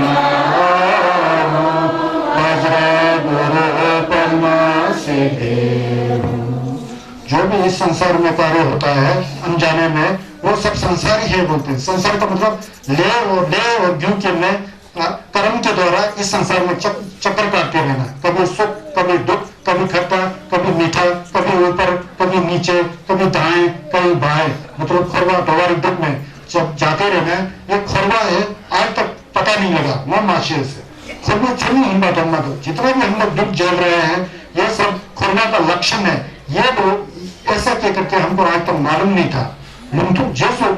Bhadra Guru Parmasiddhim जो भी इस संसार में कार्य होता है अनजाने में वो सब संसार ही है बोलते हैं संसार का मतलब ले और व्यू के में कर्म के द्वारा इस संसार में चक्कर काटते रहना कभी सुख कभी दुख कभी खट्टा कभी मीठा कभी ऊपर कभी नीचे कभी दाएं कभी बाएं मतलब खरवा व्यवहारिक दुख में जब जाते रहना ये खरवा है आज तक पता नहीं लगा मन आशय से खरवा चलनी हिम्मत हिम्मत जितना भी हम लोग दुख झेल रहे हैं ये सब खरवा का लक्षण है ये लोग ऐसा कह करके हमको आज तक मालूम नहीं था जैसे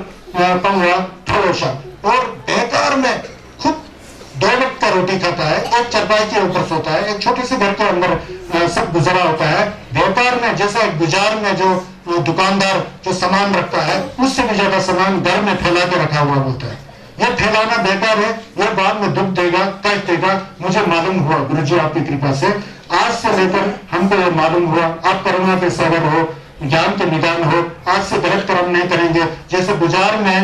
थोड़ा सा और बेकार में दो वक्त का रोटी खाता है एक चरपाई के ऊपर सोता है एक छोटे से घर के अंदर सब गुजारा होता है व्यापार में जैसा एक बाजार में जो दुकानदार जो सामान रखता है उससे भी ज्यादा सामान घर में फैला के रखा हुआ होता है ये फैलाना बेकार है ये बाद में दुख देगा कष्ट देगा मुझे मालूम हुआ गुरुजी आपकी कृपा से आज से लेकर हमको ये मालूम हुआ आप करुणा के सागर हो ज्ञान के निदान हो आज से गलत कर्म नहीं करेंगे जैसे बाजार में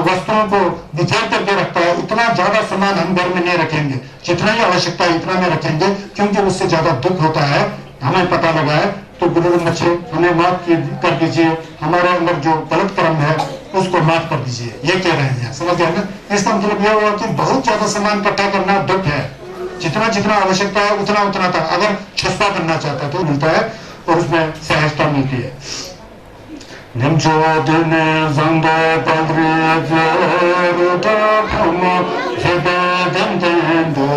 वस्तुओं को बिखेर करके रखता है इतना ज्यादा सामान हम घर में नहीं रखेंगे जितना ही आवश्यकता है इतना में रखेंगे क्योंकि उससे ज्यादा दुख होता है हमें पता लगा है तो गुरु बच्चे हमें माफ कर दीजिए हमारे अंदर जो गलत कर्म है उसको माफ कर दीजिए ये कह रहे हैं समझ गए ना इसका मतलब यह हुआ कि बहुत ज्यादा सामान इकट्ठा करना दुख है जितना जितना आवश्यकता है उतना उतना था अगर छुपा करना चाहता है तो मिलता है और उसमें सहजता मिलती है निम्चो दिन ज़ंदे पद्री जोरुता फुमो सेबे दंदो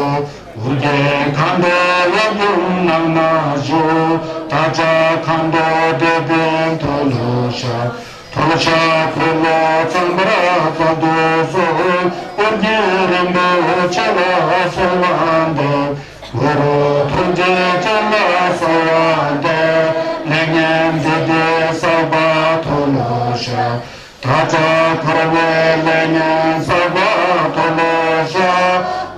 उगे खंडो लगुन ननाजो ताजा खंडो देबेन थोलोशा थोलोशा फुलो चंद्रा पदोसो उगे रिंबो चला सोवांदो गुरु तुझे चला सोवांदो Lengen dede sabba tolosha Taja karve lengen sabba tolosha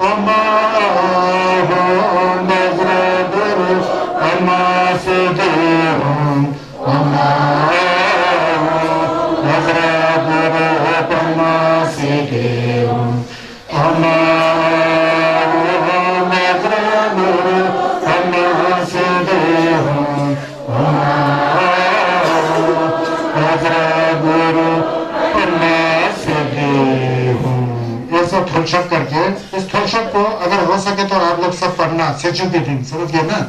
Amma ahum bezre guru Amma siddhihum Amma ahum bezre guru Amma siddhihum Amma ahum bezre guru Amma siddhihum ऐसा थोड़शक करके इस थोड़शक को अगर हो सके तो आप लोग सब पढ़ना चचु के दिन समझ गए ना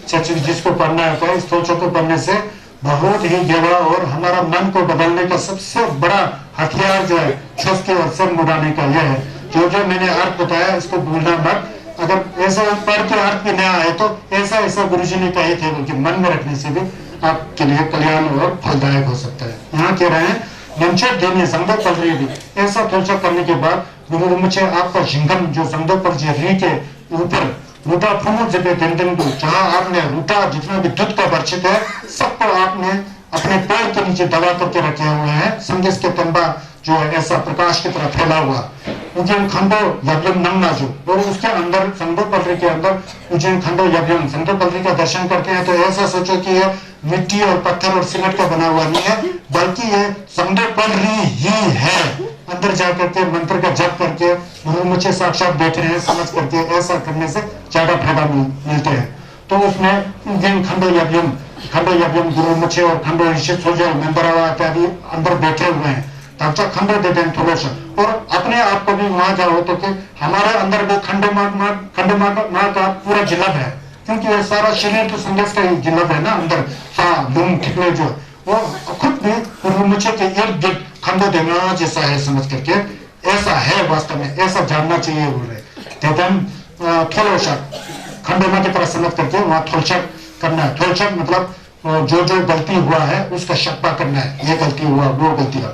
चचु जिसको पढ़ना है इस थोड़शक को पढ़ने से बहुत ही गहरा और हमारा मन को बदलने का सबसे बड़ा हथियार जो है छुसके और सिर मुड़ाने का यह है। जो जो मैंने अर्थ बताया इसको भूलना मत। अगर ऐसा पढ़ के अर्थ भी नया आए तो ऐसा ऐसा गुरुजी ने कहे थे बल्कि मन में रखने से भी आपके लिए कल्याण और फलदायक हो सकता है। यहाँ कह रहे हैं मंचे देने संदो पल रही भी ऐसा थोड़ा करने के बाद गुरु मुझे आपका झिंगम जो संदो पल री के ऊपर रूटा फूमो जगह दिन जहाँ आपने रूटा जितना भी दूध का वर्षित है सबको आपने अपने पैर के नीचे दबा करके रखे हुए हैं। संदेश के तंबा जो है ऐसा प्रकाश की तरह फैला हुआ उज्जैन खंडो यज्ञम नंगना जो और उसके अंदर संदो पलरी के अंदर उज्जैन खंडो यज्ञम संदो पलरी का दर्शन करते हैं तो ऐसा सोचो कि यह मिट्टी और पत्थर और सीमेंट का बना हुआ नहीं है बल्कि ये संदो पलरी ही है। अंदर जा करके मंत्र का जप करके गुरु मुझे साक्षात बैठ रहे हैं समझ करके ऐसा करने से ज्यादा फायदा मिलते हैं। तो उसमें उज्जैन खंडो यज्ञम गुरु मुझे और खंडो ऋषि सोजो मेंबरावा इत्यादि अंदर बैठे हुए हैं ताकि खंडो दे दें थोड़ा सा और अपने आप को भी वहां जाओ तो कि हमारे अंदर भी खंडो माँ का पूरा जिलब है क्योंकि ये सारा शरीर तो संदेश का ही जिलब है ना अंदर। हाँ लूम खिपले जो वो खुद भी गुरु मुझे के इर्द गिर्द खंडो देना जैसा है समझ करके ऐसा है वास्तव में ऐसा जानना चाहिए बोल रहे थोड़ा सा खंडो माँ की तरह समझ करके वहां थोड़ा करना है। थोड़ा मतलब जो जो गलती हुआ है उसका शक्पा करना है ये गलती हुआ वो गलती हुआ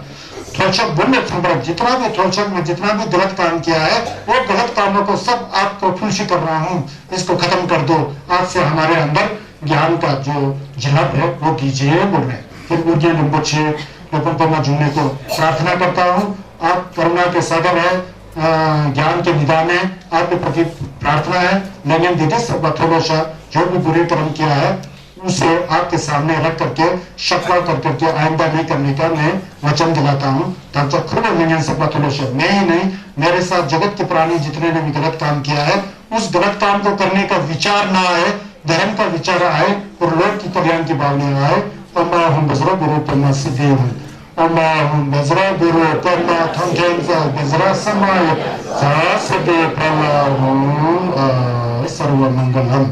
थोड़ा बोले संपर्क जितना भी थोड़ा में जितना भी गलत काम किया है वो गलत कामों को सब आपको फुलसी कर रहा हूँ इसको खत्म कर दो आज से हमारे अंदर ज्ञान का जो झलक है वो दीजिए बोल रहे। फिर उर्जे लिंबोचे लोगों को मैं जुड़ने को प्रार्थना करता हूँ। आप करुणा के सागर है ज्ञान के निदान है आपके प्रति प्रार्थना है लेकिन दीदी सब थोड़ा सा जो भी बुरे कर्म किया है उसे आपके सामने रख करके शक्वा कर करके आइंदा नहीं करने का मैं वचन दिलाता हूँ ताकि खुद में सब थोड़ा सा मैं ही नहीं मेरे साथ जगत के प्राणी जितने ने भी गलत काम किया है उस गलत काम को करने का विचार ना आए धर्म का विचार आए और लोग की कल्याण की भावना आए। अम्मा हम बजरा गुरु परमा सिद्धि हूँ अम्मा हम बजरा गुरु परमा थंकेंजा बजरा समाय सदे प्रमा हूँ सर्व मंगलम।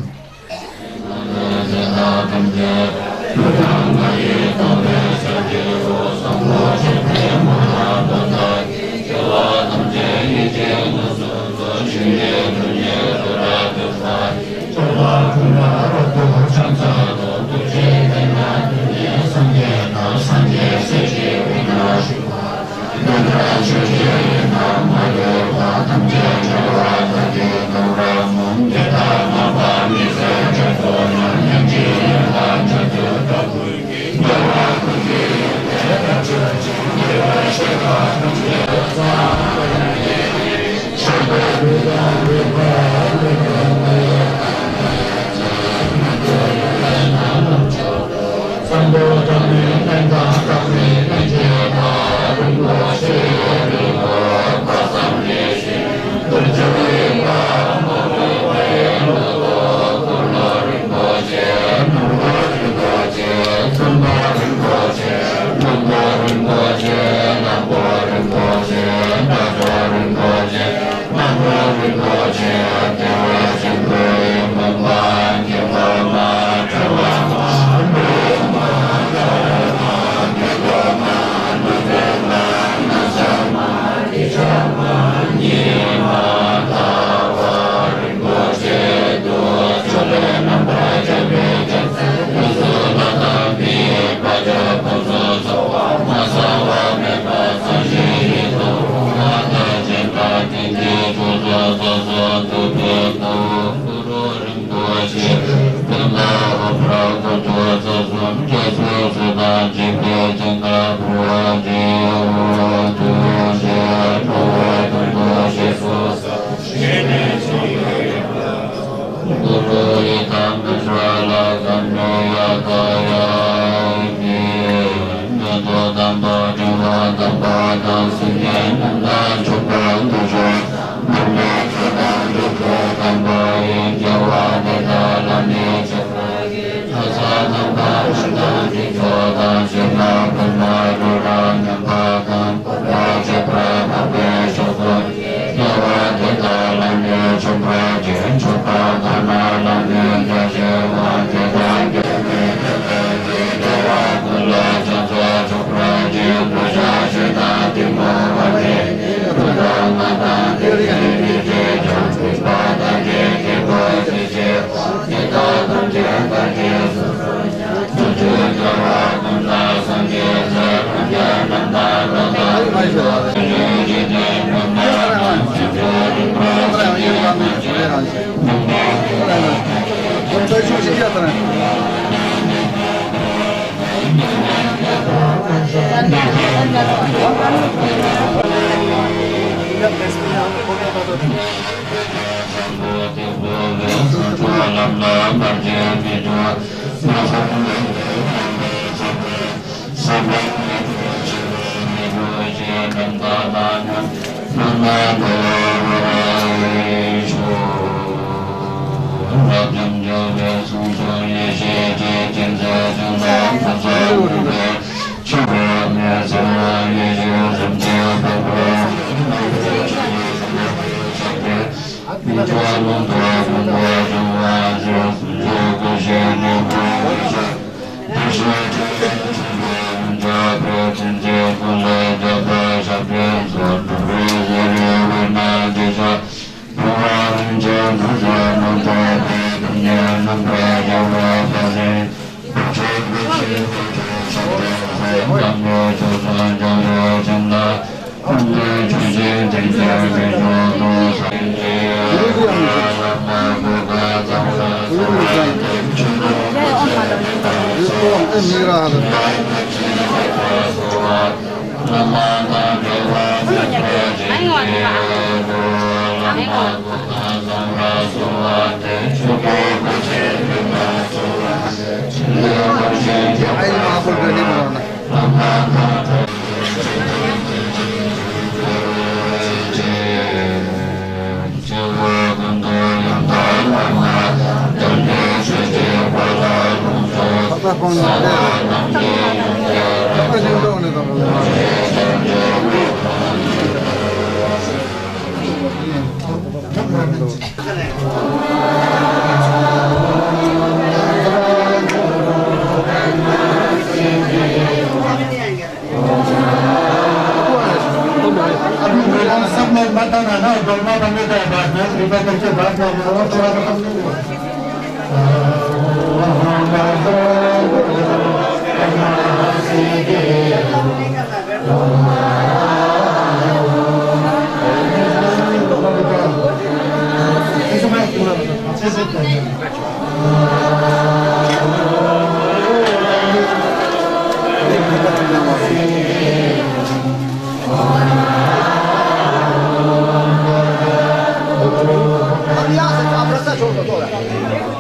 Chúc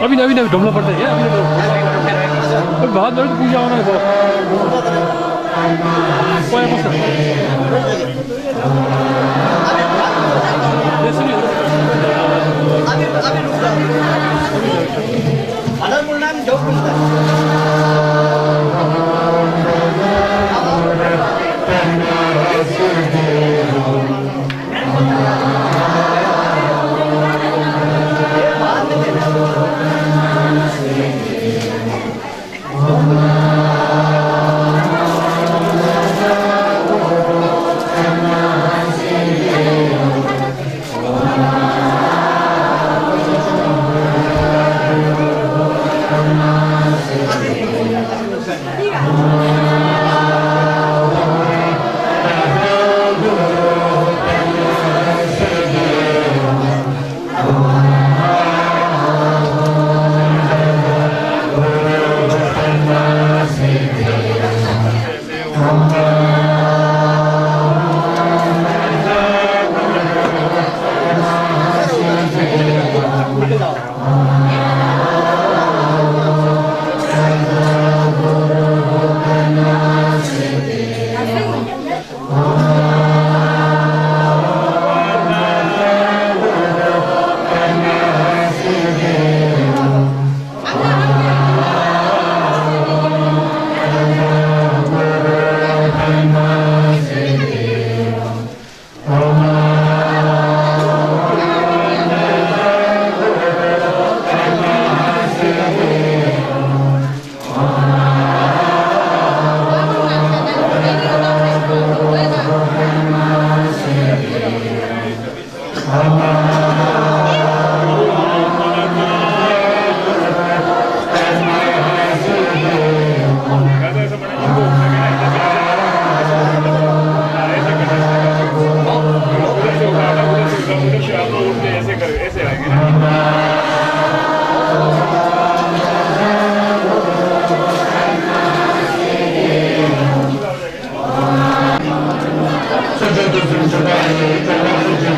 अभी ढूंढना पड़ता है अभी बहुत बड़ी पूजा होना है Thank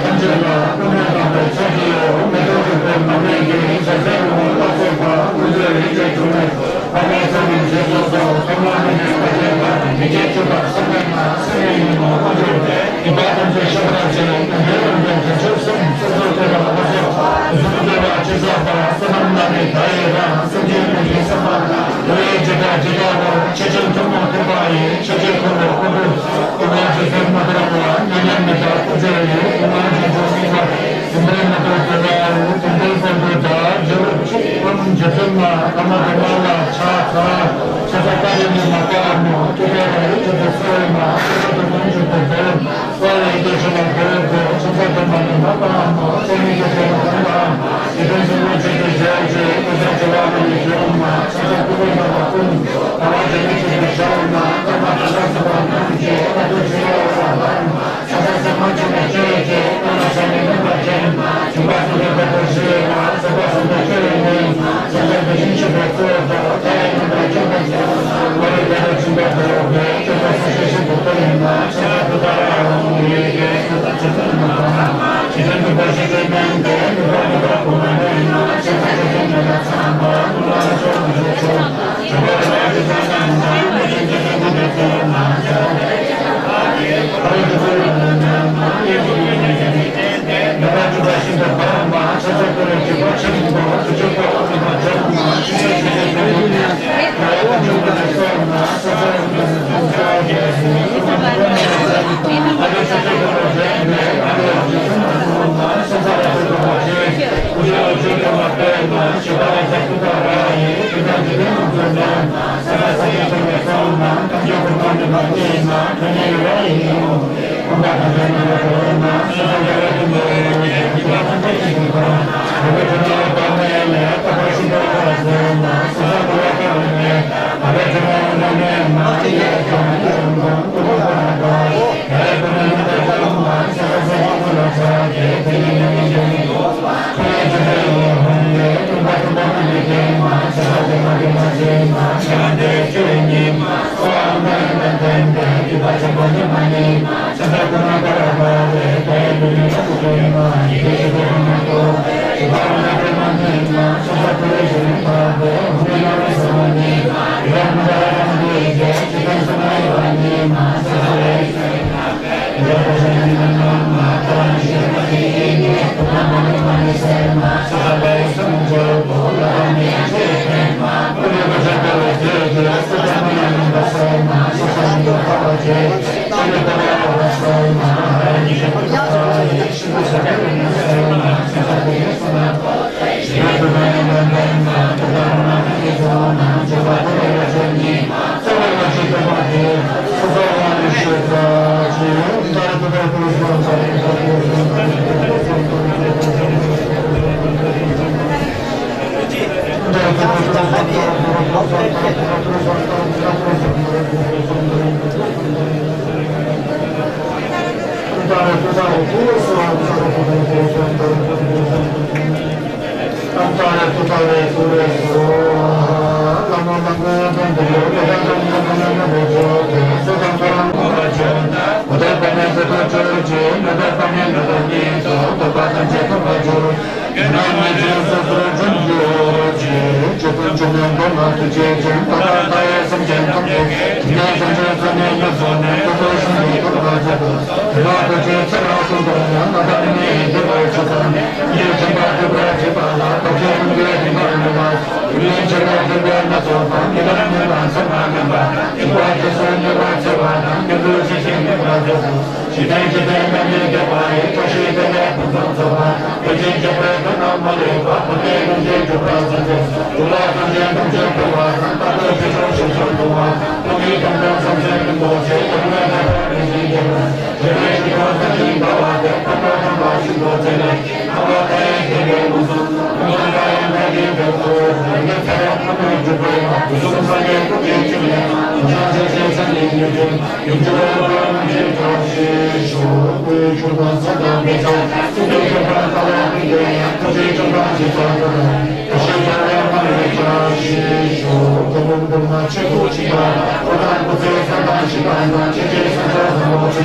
you. अब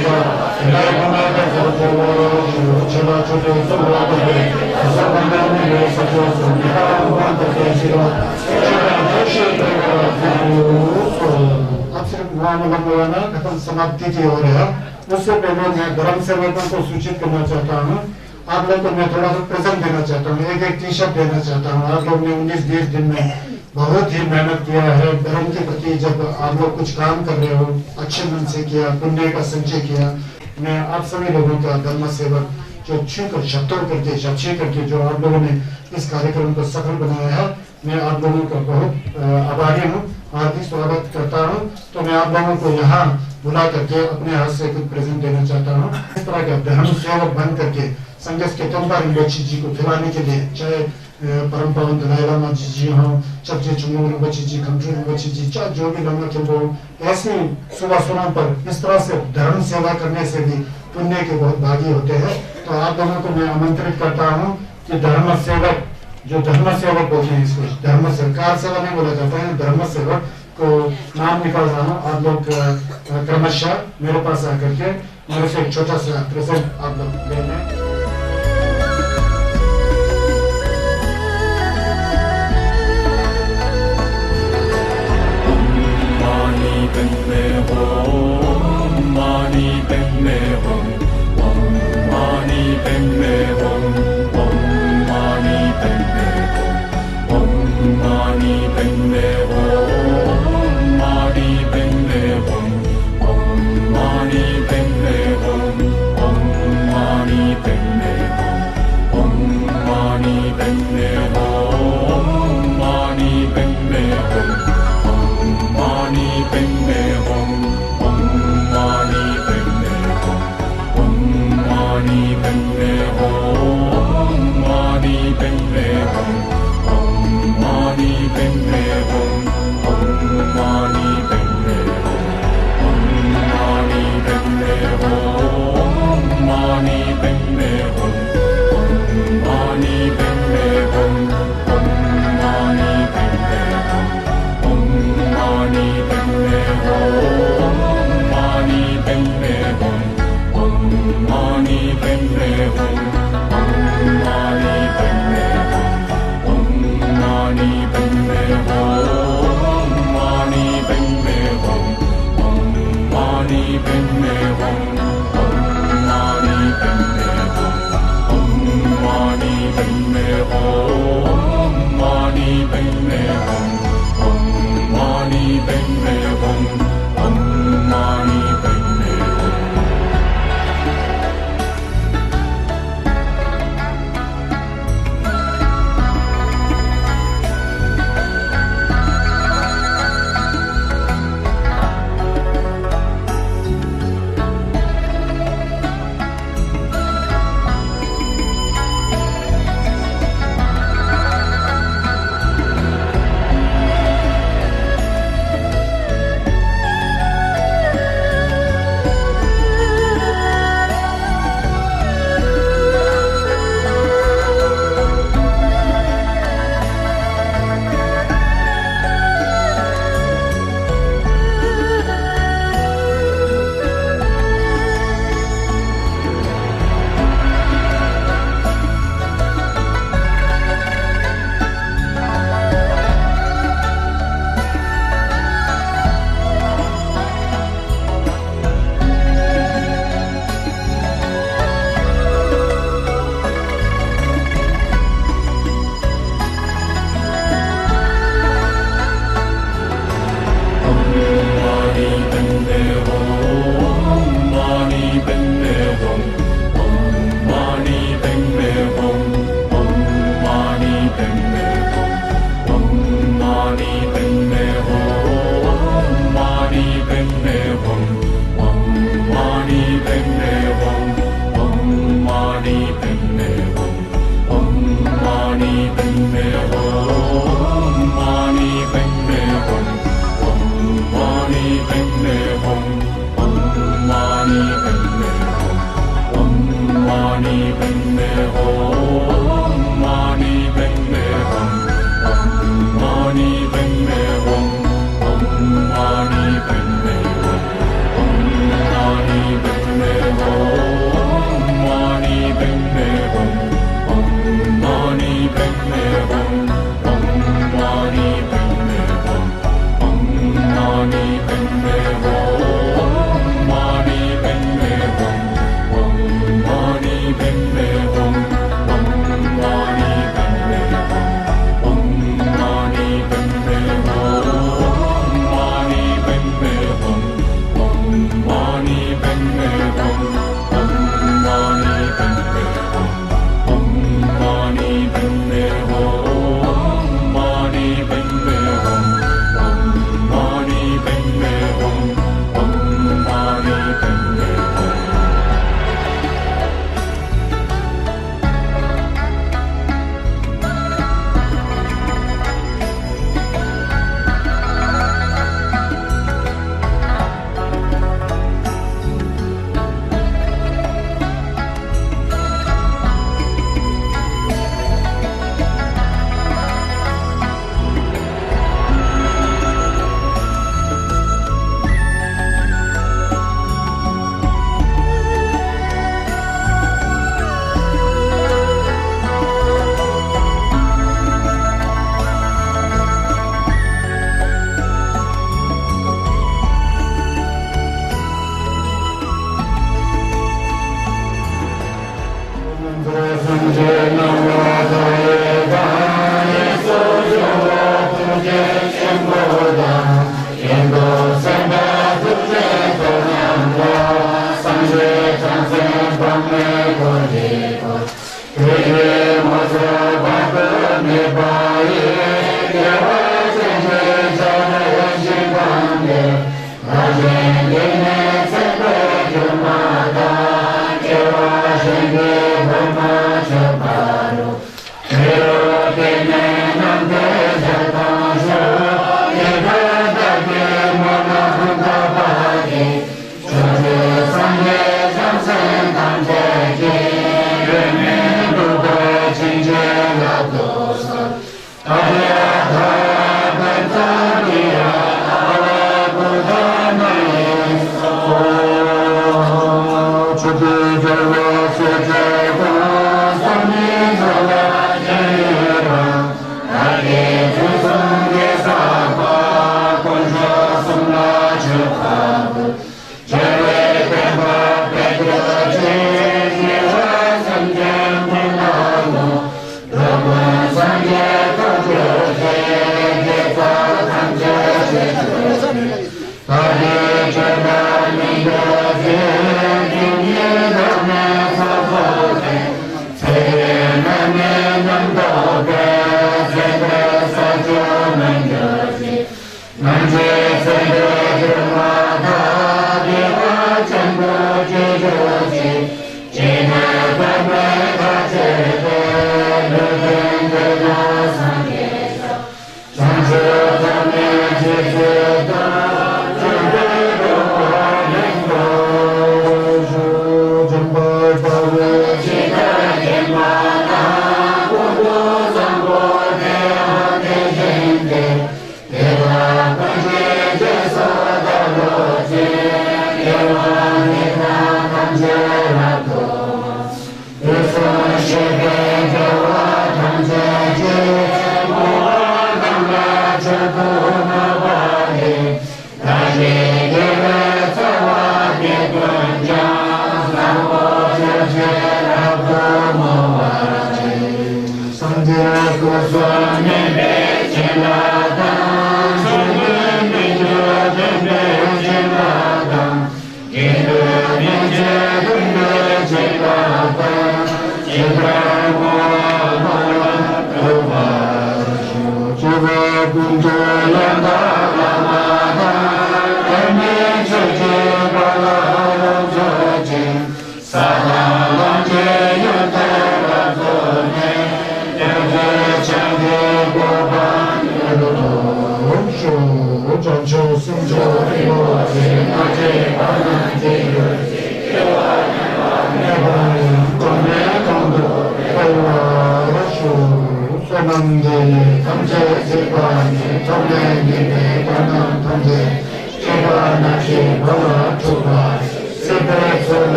सिर्फ महामंगलवाना खत्म समाप्ति की ओर है। उससे पहले मैं धर्म सेवकों को सूचित करना चाहता हूँ। आप लोग को मैं थोड़ा सा प्रेजेंट देना चाहता हूँ, एक टी शर्ट देना चाहता हूँ। आप लोग ने 19-20 दिन में बहुत ही मेहनत किया है धर्म के प्रति। जब आप लोग कुछ काम कर रहे हो, अच्छे मन से किया, पुण्य का संचय किया। मैं आप सभी लोगों का धर्म सेवक जो छूकर शब्दों करके जपछे करके जो आप लोगों ने इस कार्यक्रम को सफल बनाया है, मैं आप लोगों का बहुत आभारी हूँ, हार्दिक स्वागत करता हूँ। तो मैं आप लोगों को यहाँ बुला करके अपने हाथ से कुछ प्रेजेंट देना चाहता हूँ। इस तरह का धर्म सेवक बन करके संघर्ष के तंबा रिंपोछे जी को खिलाने के लिए, चाहे परम पावन दलाई लामा जी हों, चपचे चुंगू रिंपोछे जी, खमचू रिंपोछे जी, चाहे जो भी लामा के हो, ऐसी शुभ अवसरों पर इस तरह से धर्म सेवा करने से भी पुण्य के बहुत भागी होते हैं। तो आप लोगों को मैं आमंत्रित करता हूँ कि धर्म सेवक, जो धर्म सेवक बोलते हैं इसको, धर्म सरकार सेवा नहीं बोला जाता है, धर्म सेवक को नाम निकाल रहा हूँ। आप लोग क्रमशः मेरे पास आकर के मेरे से एक छोटा सा प्रेजेंट आप लोग ले लें। Mani Padme Hum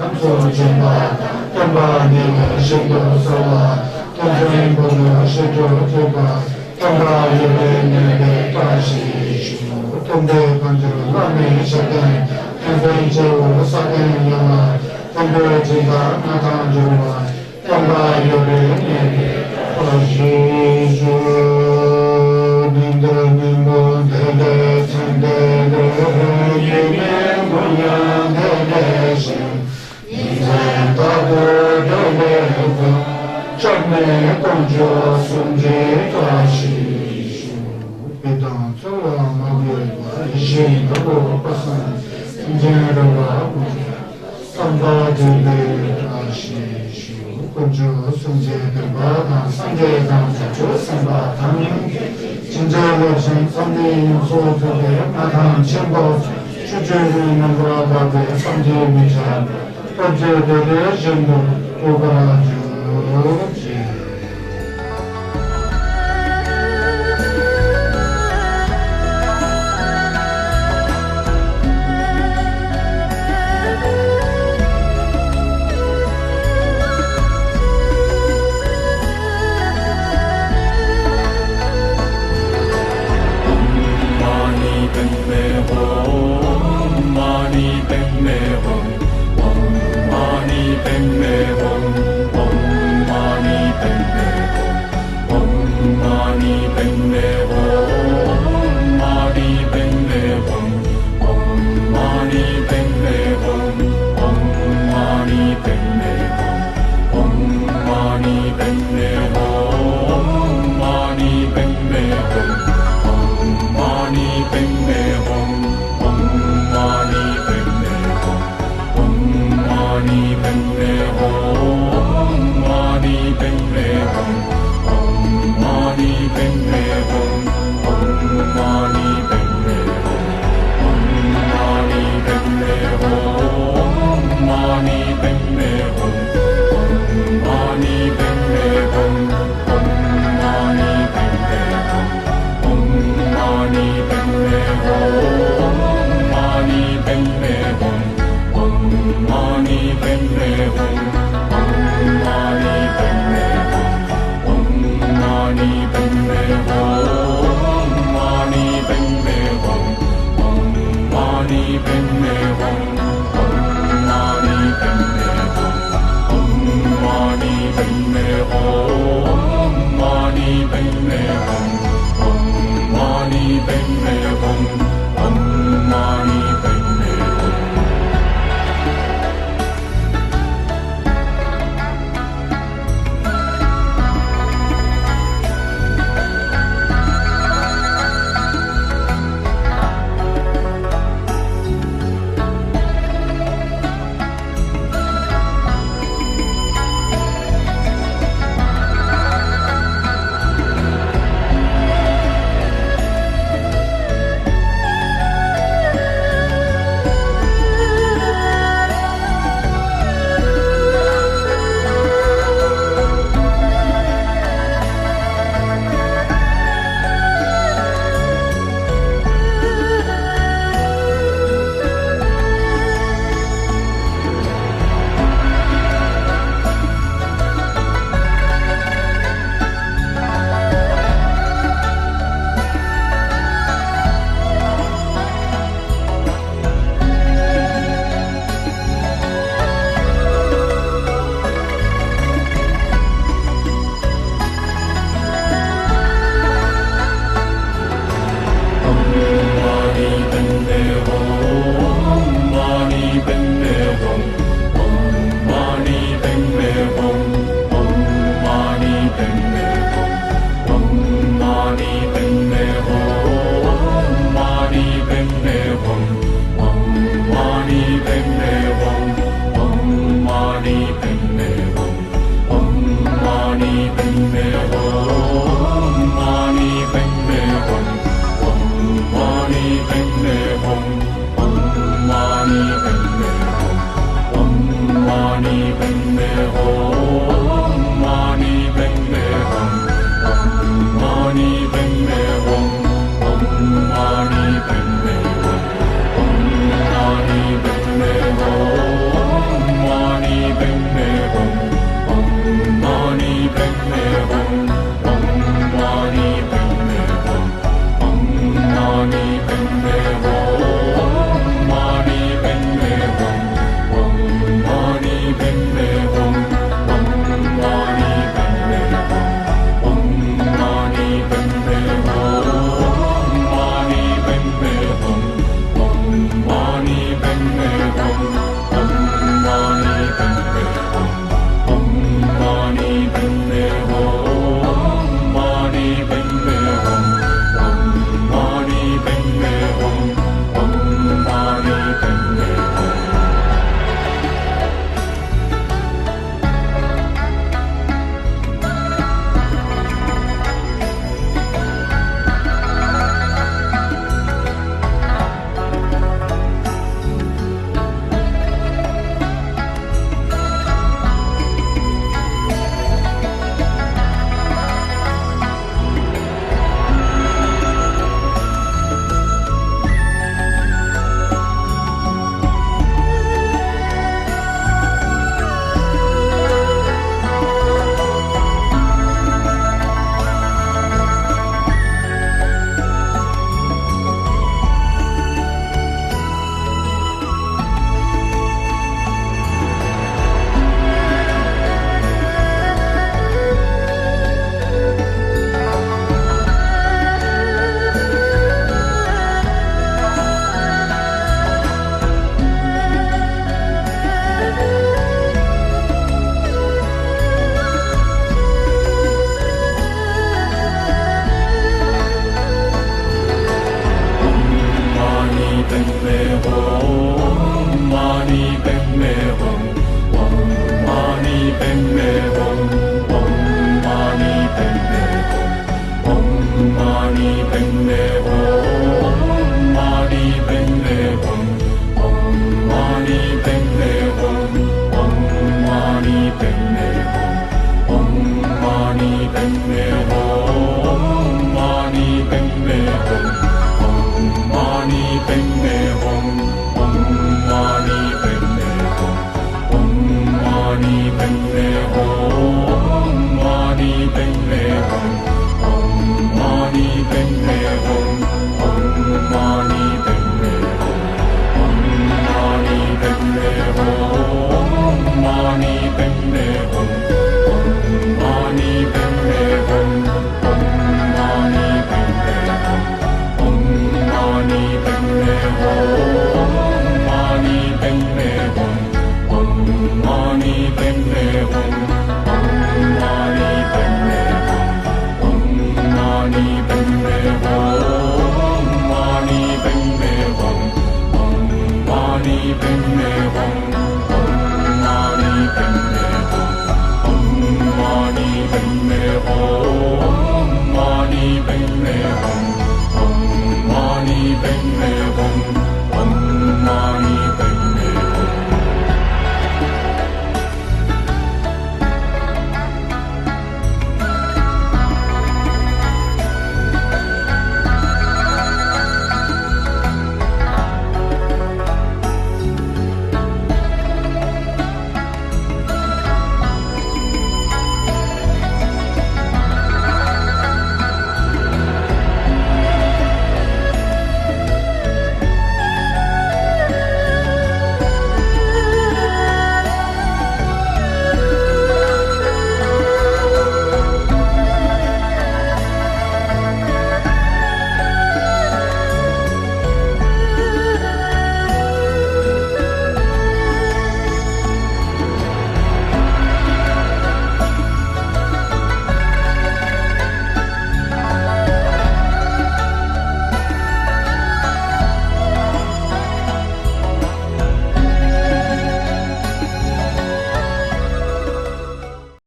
Kamso Jimba, Kamba Nila, Shindo Sawa, Kamso Imbono, Shindo Tuba, Kamba Yule Nile, Tashi, Shimu, Tumbe Bandru, Rami Shakan, Kambo Jawa, Sakan Yama, Kambo Jimba, Natan Juma, Kamba Yule Nile, Tashi, Shimu, Nindra Nimbo, Dele, Tende, Yime, Buyan, Dele, Shim, Nizan, Tabu, Dele, Chakme, Tongjo, Sumje, Tashi, Shimu, Pedan, Tsawa, Magyoiwa, Ishin, Kabo, Pasan, Jinrawa, Samba, Dele, Tashi, Shimu, Kunjo, Sumje, Deba, Sanje, Sacho, Samba, Taming, 진짜로 선대 소속의 나타난 첨보 주주의 넘버라고 선제 미자 번째들의 전부 도가주지 Om